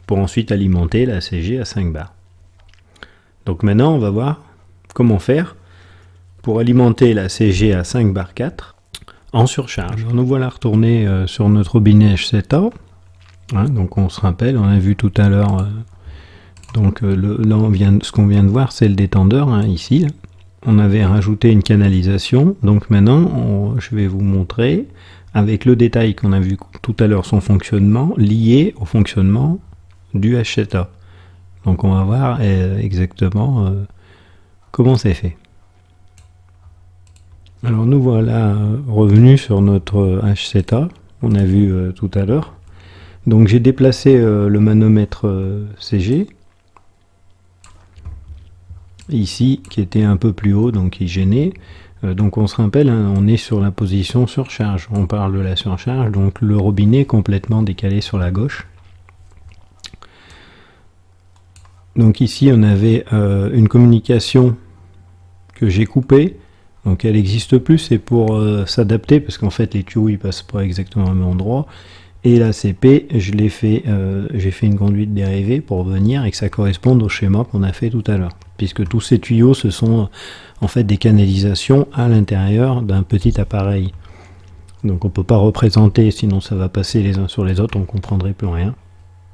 pour ensuite alimenter la CG à 5 bars. Donc maintenant on va voir comment faire pour alimenter la CG à 5 bars 4 en surcharge. Alors nous voilà retournés sur notre robinet H7A. Hein, donc on se rappelle, on a vu tout à l'heure, ce qu'on vient de voir, c'est le détendeur, hein, ici. Là. On avait rajouté une canalisation, donc maintenant je vais vous montrer, avec le détail qu'on a vu tout à l'heure, son fonctionnement, lié au fonctionnement du H7A. Donc on va voir exactement comment c'est fait. Alors nous voilà revenus sur notre H7A, on a vu tout à l'heure. Donc j'ai déplacé le manomètre CG, ici, qui était un peu plus haut, donc il gênait. Donc on se rappelle, hein, on est sur la position surcharge. On parle de la surcharge, donc le robinet complètement décalé sur la gauche. Donc ici on avait une communication que j'ai coupée. Donc elle n'existe plus, c'est pour s'adapter, parce qu'en fait les tuyaux ils passent pas exactement au même endroit. Et la CP, j'ai fait une conduite dérivée pour venir et que ça corresponde au schéma qu'on a fait tout à l'heure. Puisque tous ces tuyaux, ce sont en fait des canalisations à l'intérieur d'un petit appareil. Donc on ne peut pas représenter, sinon ça va passer les uns sur les autres, on ne comprendrait plus rien.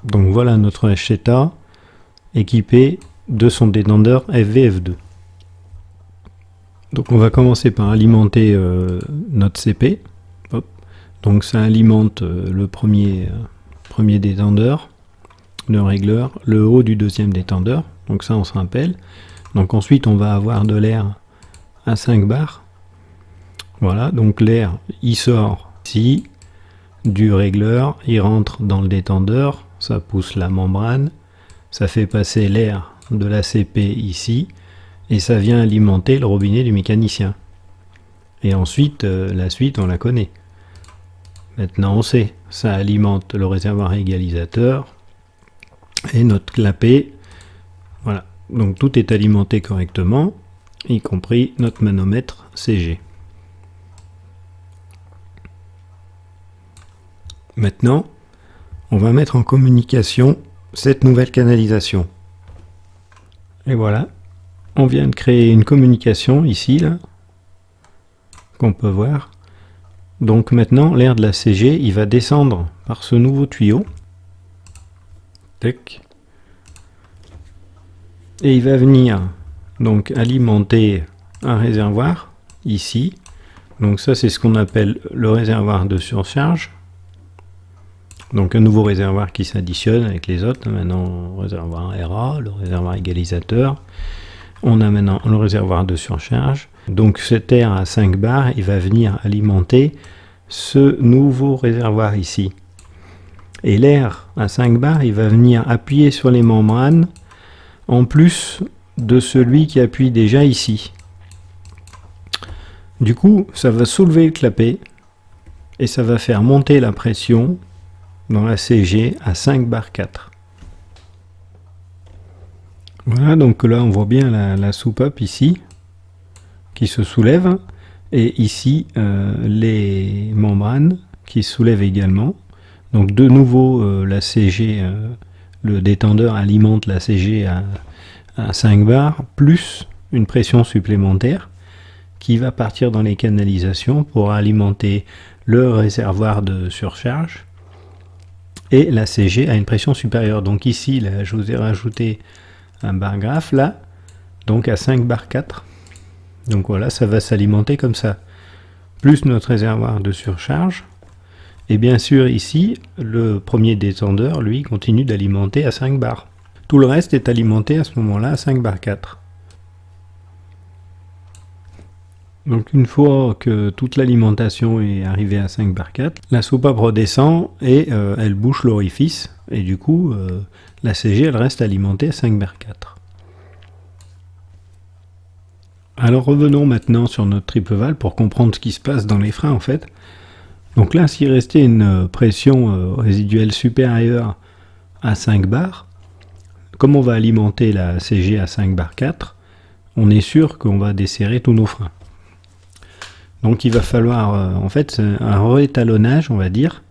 Donc voilà notre HTA équipé de son détendeur FV-F2. Donc on va commencer par alimenter notre CP. Hop. Donc ça alimente le premier détendeur, le régleur, le haut du deuxième détendeur. Donc ça on se rappelle. Donc ensuite on va avoir de l'air à 5 bars. Voilà, donc l'air il sort ici du régleur, il rentre dans le détendeur, ça pousse la membrane, ça fait passer l'air de la CP ici, et ça vient alimenter le robinet du mécanicien. Et ensuite, la suite, on la connaît. Maintenant, on sait, ça alimente le réservoir égalisateur et notre clapet. Voilà, donc tout est alimenté correctement, y compris notre manomètre CG. Maintenant, on va mettre en communication cette nouvelle canalisation. Et voilà, on vient de créer une communication ici, là, qu'on peut voir. Donc maintenant, l'air de la CG, il va descendre par ce nouveau tuyau. Tac. Et il va venir donc alimenter un réservoir ici. Donc ça, c'est ce qu'on appelle le réservoir de surcharge. Donc un nouveau réservoir qui s'additionne avec les autres. Maintenant, réservoir RA, le réservoir égalisateur. On a maintenant le réservoir de surcharge. Donc cet air à 5 bars, il va venir alimenter ce nouveau réservoir ici. Et l'air à 5 bars, il va venir appuyer sur les membranes en plus de celui qui appuie déjà ici. Du coup, ça va soulever le clapet et ça va faire monter la pression dans la CG à 5 bar 4. Voilà, donc là on voit bien la soupape ici qui se soulève, et ici les membranes qui se soulèvent également. Donc de nouveau la CG, le détendeur alimente la CG à 5 bars, plus une pression supplémentaire qui va partir dans les canalisations pour alimenter le réservoir de surcharge. Et la CG a une pression supérieure. Donc ici, là, je vous ai rajouté un bar graphe là, donc à 5 bar 4. Donc voilà, ça va s'alimenter comme ça. Plus notre réservoir de surcharge. Et bien sûr ici, le premier détendeur, lui, continue d'alimenter à 5 bars. Tout le reste est alimenté à ce moment-là à 5 bar 4. Donc une fois que toute l'alimentation est arrivée à 5 bar 4, la soupape redescend et elle bouche l'orifice, et du coup la CG elle reste alimentée à 5 bar 4. Alors revenons maintenant sur notre triple valve pour comprendre ce qui se passe dans les freins en fait. Donc là, s'il restait une pression résiduelle supérieure à 5 bars, comme on va alimenter la CG à 5 bar 4, on est sûr qu'on va desserrer tous nos freins. Donc il va falloir en fait un réétalonnage, on va dire,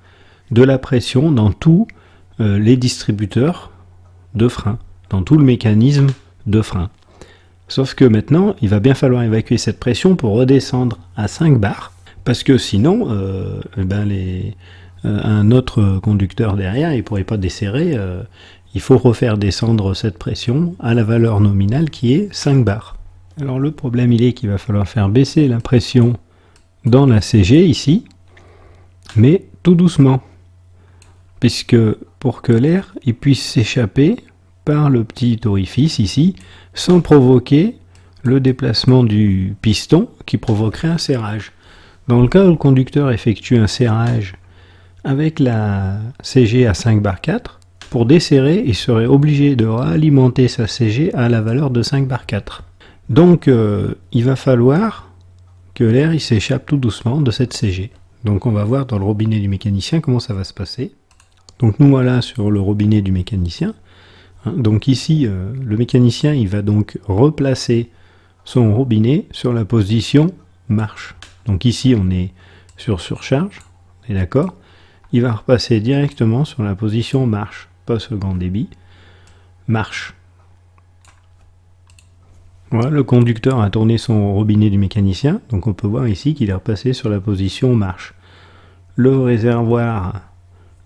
de la pression dans tous les distributeurs de frein, dans tout le mécanisme de frein. Sauf que maintenant, il va bien falloir évacuer cette pression pour redescendre à 5 bars, parce que sinon, un autre conducteur derrière, il ne pourrait pas desserrer, il faut refaire descendre cette pression à la valeur nominale qui est 5 bars. Alors le problème il est qu'il va falloir faire baisser la pression dans la CG ici, mais tout doucement, puisque pour que l'air il puisse s'échapper par le petit orifice ici, sans provoquer le déplacement du piston qui provoquerait un serrage. Dans le cas où le conducteur effectue un serrage avec la CG à 5 bar 4, pour desserrer, il serait obligé de réalimenter sa CG à la valeur de 5 bar 4. Donc il va falloir que l'air il s'échappe tout doucement de cette CG. Donc on va voir dans le robinet du mécanicien comment ça va se passer. Donc nous voilà sur le robinet du mécanicien. Donc ici, le mécanicien il va donc replacer son robinet sur la position marche. Donc ici on est sur surcharge, on est d'accord. Il va repasser directement sur la position marche, pas sur grand débit, marche. Voilà, le conducteur a tourné son robinet du mécanicien, donc on peut voir ici qu'il est repassé sur la position marche. Le réservoir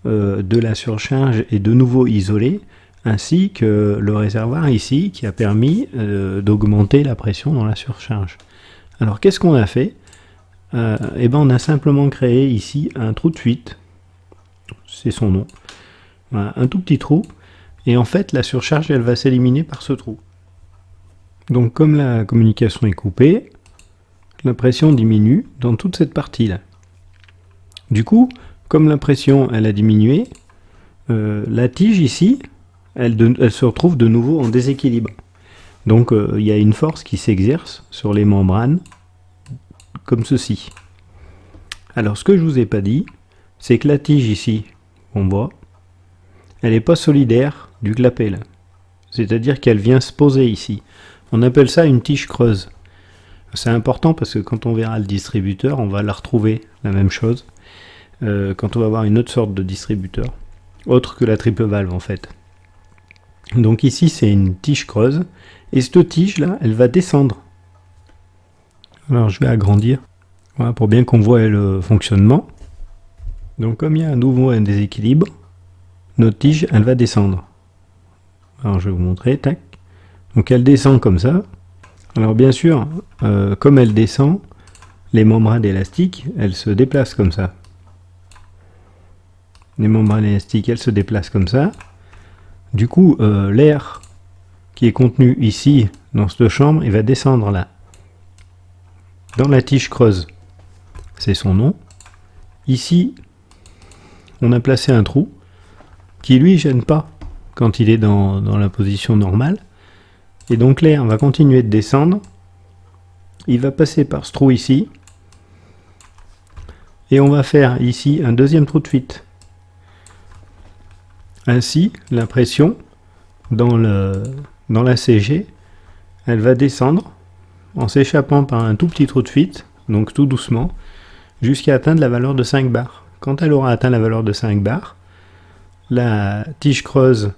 de la surcharge est de nouveau isolé, ainsi que le réservoir ici qui a permis d'augmenter la pression dans la surcharge. Alors qu'est-ce qu'on a fait? Eh ben, on a simplement créé ici un trou de fuite, c'est son nom, voilà, un tout petit trou, et en fait la surcharge elle va s'éliminer par ce trou. Donc comme la communication est coupée, la pression diminue dans toute cette partie là. Du coup, comme la pression elle a diminué, la tige ici, elle se retrouve de nouveau en déséquilibre. Donc il y a une force qui s'exerce sur les membranes, comme ceci. Alors ce que je vous ai pas dit, c'est que la tige ici, on voit, elle n'est pas solidaire du clapet là. C'est-à-dire qu'elle vient se poser ici. On appelle ça une tige creuse. C'est important parce que quand on verra le distributeur, on va la retrouver, la même chose, quand on va avoir une autre sorte de distributeur, autre que la triple valve en fait. Donc ici c'est une tige creuse, et cette tige là, elle va descendre. Alors je vais agrandir, voilà, pour bien qu'on voit le fonctionnement. Donc comme il y a à nouveau un déséquilibre, notre tige elle va descendre. Alors je vais vous montrer, tac. Donc elle descend comme ça. Alors bien sûr, comme elle descend, les membranes élastiques, elles se déplacent comme ça. Les membranes élastiques, elles se déplacent comme ça. Du coup, l'air qui est contenu ici, dans cette chambre, il va descendre là. Dans la tige creuse. C'est son nom. Ici, on a placé un trou qui lui gêne pas quand il est dans la position normale. Et donc l'air va continuer de descendre. Il va passer par ce trou ici. Et on va faire ici un deuxième trou de fuite. Ainsi, la pression dans la CG, elle va descendre en s'échappant par un tout petit trou de fuite, donc tout doucement, jusqu'à atteindre la valeur de 5 bars. Quand elle aura atteint la valeur de 5 bars, la tige creuse,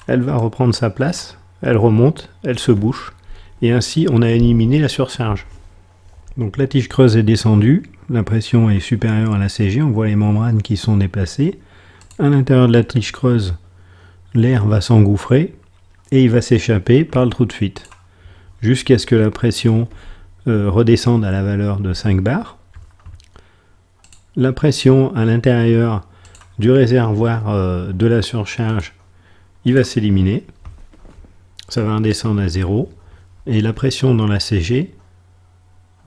elle va reprendre sa place, elle remonte, elle se bouche, et ainsi on a éliminé la surcharge. Donc la tige creuse est descendue, la pression est supérieure à la CG, on voit les membranes qui sont déplacées. À l'intérieur de la tige creuse, l'air va s'engouffrer et il va s'échapper par le trou de fuite, jusqu'à ce que la pression redescende à la valeur de 5 bars. La pression à l'intérieur du réservoir de la surcharge, il va s'éliminer, ça va redescendre à 0, et la pression dans la CG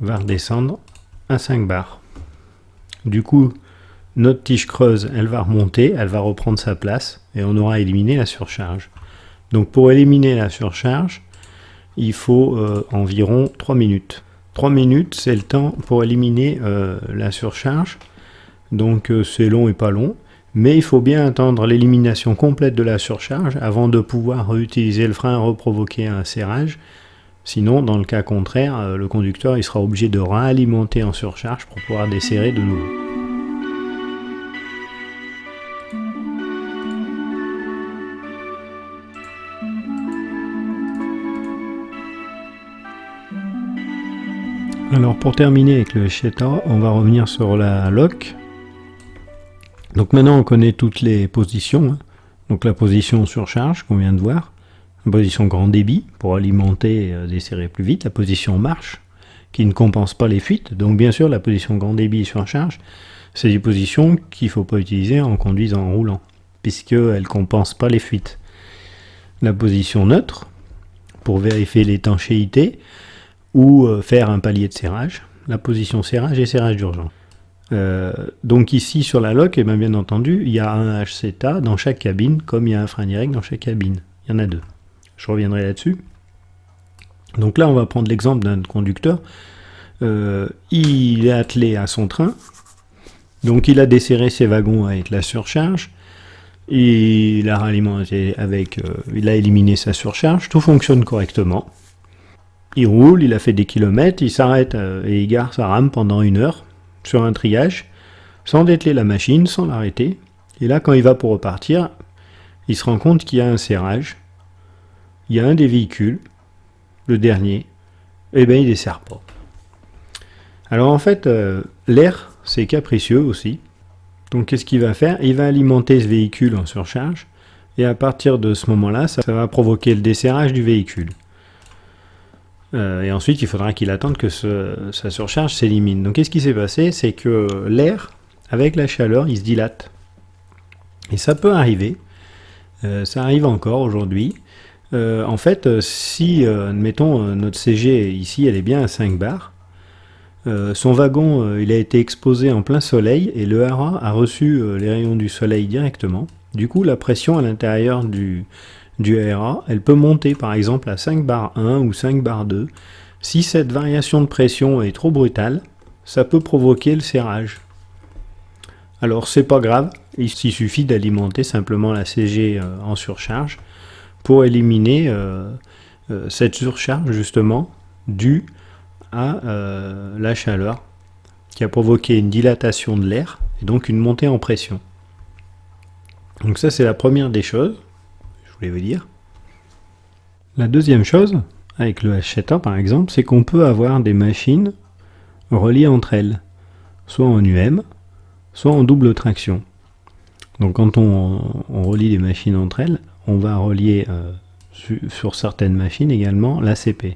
va redescendre à 5 bars. Du coup, notre tige creuse, elle va remonter, elle va reprendre sa place, et on aura éliminé la surcharge. Donc pour éliminer la surcharge, il faut environ 3 minutes. 3 minutes, c'est le temps pour éliminer la surcharge. Donc c'est long et pas long, mais il faut bien attendre l'élimination complète de la surcharge avant de pouvoir réutiliser le frein et reprovoquer un serrage. Sinon, dans le cas contraire, le conducteur il sera obligé de réalimenter en surcharge pour pouvoir desserrer de nouveau. Alors pour terminer avec le Cheta, on va revenir sur la lock. Donc maintenant on connaît toutes les positions. Donc la position surcharge qu'on vient de voir, la position grand débit pour alimenter et desserrer plus vite, la position marche qui ne compense pas les fuites. Donc bien sûr la position grand débit surcharge, c'est des positions qu'il ne faut pas utiliser en conduisant en roulant, puisqu'elles ne compensent pas les fuites. La position neutre, pour vérifier l'étanchéité, ou faire un palier de serrage, la position serrage et serrage d'urgence. Donc ici sur la lock, bien entendu, il y a un HCTA dans chaque cabine, comme il y a un frein direct dans chaque cabine. Il y en a deux. Je reviendrai là-dessus. Donc là, on va prendre l'exemple d'un conducteur. Il est attelé à son train. Donc il a desserré ses wagons avec la surcharge. Il a ralimenté avec, il a éliminé sa surcharge. Tout fonctionne correctement. il roule, il a fait des kilomètres, il s'arrête et il gare sa rame pendant 1 heure sur un triage, sans dételer la machine, sans l'arrêter. Et là, quand il va pour repartir, il se rend compte qu'il y a un serrage. Il y a un des véhicules, le dernier, et bien il ne dessert pas. Alors en fait, l'air, c'est capricieux aussi. Donc qu'est-ce qu'il va faire? Il va alimenter ce véhicule en surcharge, et à partir de ce moment-là, ça va provoquer le desserrage du véhicule. Et ensuite, il faudra qu'il attende que sa surcharge s'élimine. Donc qu'est-ce qui s'est passé? C'est que l'air, avec la chaleur, il se dilate. Et ça peut arriver, ça arrive encore aujourd'hui. En fait, si, admettons, notre CG ici, elle est bien à 5 bars, son wagon, il a été exposé en plein soleil, et le hara a reçu les rayons du soleil directement. Du coup, la pression à l'intérieur du hara, elle peut monter par exemple à 5 bar 1 ou 5 bar 2. Si cette variation de pression est trop brutale, ça peut provoquer le serrage. Alors c'est pas grave, il suffit d'alimenter simplement la CG en surcharge pour éliminer cette surcharge justement due à la chaleur qui a provoqué une dilatation de l'air et donc une montée en pression. Donc ça c'est la première des choses, je voulais vous dire. La deuxième chose, avec le Hacheta par exemple, c'est qu'on peut avoir des machines reliées entre elles, soit en UM, soit en double traction. Donc quand on relie les machines entre elles, on va relier sur certaines machines également l'ACP.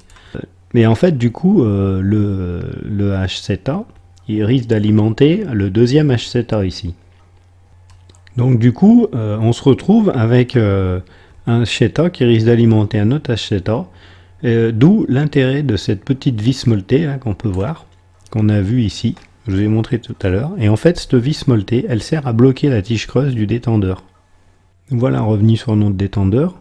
Mais en fait du coup le H7A, il risque d'alimenter le deuxième H7A ici. Donc du coup on se retrouve avec un H7A qui risque d'alimenter un autre H7A, d'où l'intérêt de cette petite vis molletée qu'on peut voir, qu'on a vu ici. Je vous ai montré tout à l'heure. Et en fait, cette vis molletée, elle sert à bloquer la tige creuse du détendeur. Voilà, revenu sur notre détendeur,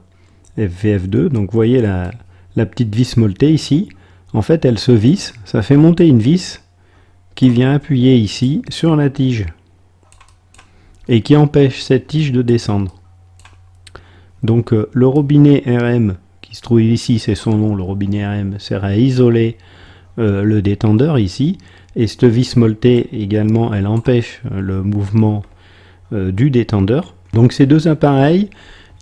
FVF2. Donc, vous voyez la petite vis molletée ici. En fait, elle se visse. Ça fait monter une vis qui vient appuyer ici sur la tige. Et qui empêche cette tige de descendre. Donc, le robinet RM, qui se trouve ici, c'est son nom, le robinet RM, sert à isoler le détendeur ici. Et cette vis molletée également, elle empêche le mouvement du détendeur. Donc ces deux appareils,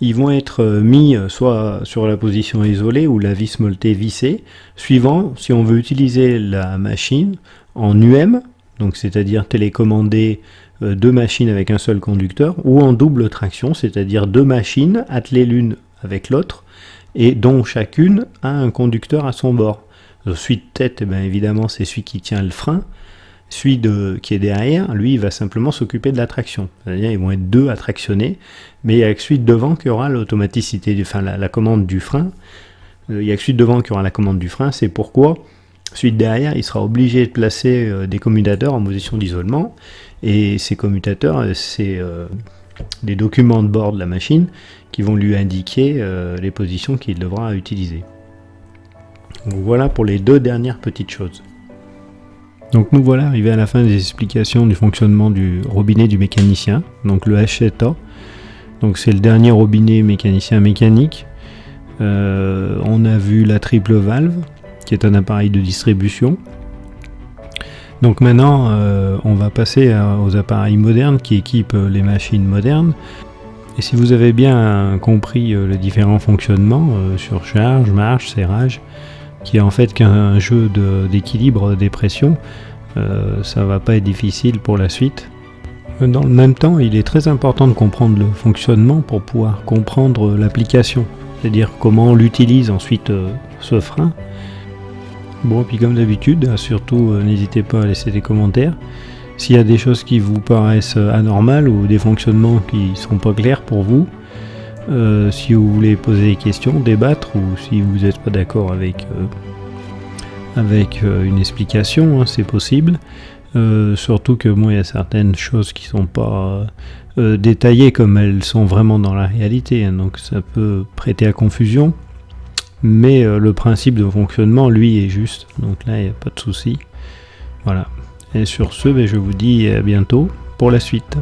ils vont être mis soit sur la position isolée ou la vis molletée vissée, suivant si on veut utiliser la machine en UM, donc c'est-à-dire télécommander deux machines avec un seul conducteur, ou en double traction, c'est-à-dire deux machines attelées l'une avec l'autre, et dont chacune a un conducteur à son bord. Celui de tête, bien évidemment, c'est celui qui tient le frein. Celui qui est derrière, lui, il va simplement s'occuper de la traction. C'est-à-dire, ils vont être deux à tractionner, mais il y a que celui de devant qui aura l'automaticité, enfin la commande du frein. Il y a que celui de devant qui aura la commande du frein. C'est pourquoi celui de derrière, il sera obligé de placer des commutateurs en position d'isolement. Et ces commutateurs, c'est des documents de bord de la machine qui vont lui indiquer les positions qu'il devra utiliser. Donc voilà pour les deux dernières petites choses. Donc nous voilà arrivés à la fin des explications du fonctionnement du robinet du mécanicien, donc le Hacheta. Donc c'est le dernier robinet mécanicien mécanique. On a vu la triple valve, qui est un appareil de distribution. Donc maintenant on va passer aux appareils modernes qui équipent les machines modernes. Et si vous avez bien compris les différents fonctionnements, surcharge, marche, serrage, qui est en fait qu'un jeu d'équilibre des pressions, ça va pas être difficile pour la suite. Dans le même temps, il est très important de comprendre le fonctionnement pour pouvoir comprendre l'application, c'est-à-dire comment on l'utilise ensuite ce frein. Bon, puis comme d'habitude, surtout n'hésitez pas à laisser des commentaires. S'il y a des choses qui vous paraissent anormales ou des fonctionnements qui sont pas clairs pour vous, si vous voulez poser des questions, débattre, ou si vous n'êtes pas d'accord avec une explication, c'est possible. Surtout que moi, il y a certaines choses qui sont pas détaillées comme elles sont vraiment dans la réalité, donc ça peut prêter à confusion. Mais le principe de fonctionnement, lui, est juste. Donc là, il n'y a pas de souci. Voilà. Et sur ce, je vous dis à bientôt pour la suite.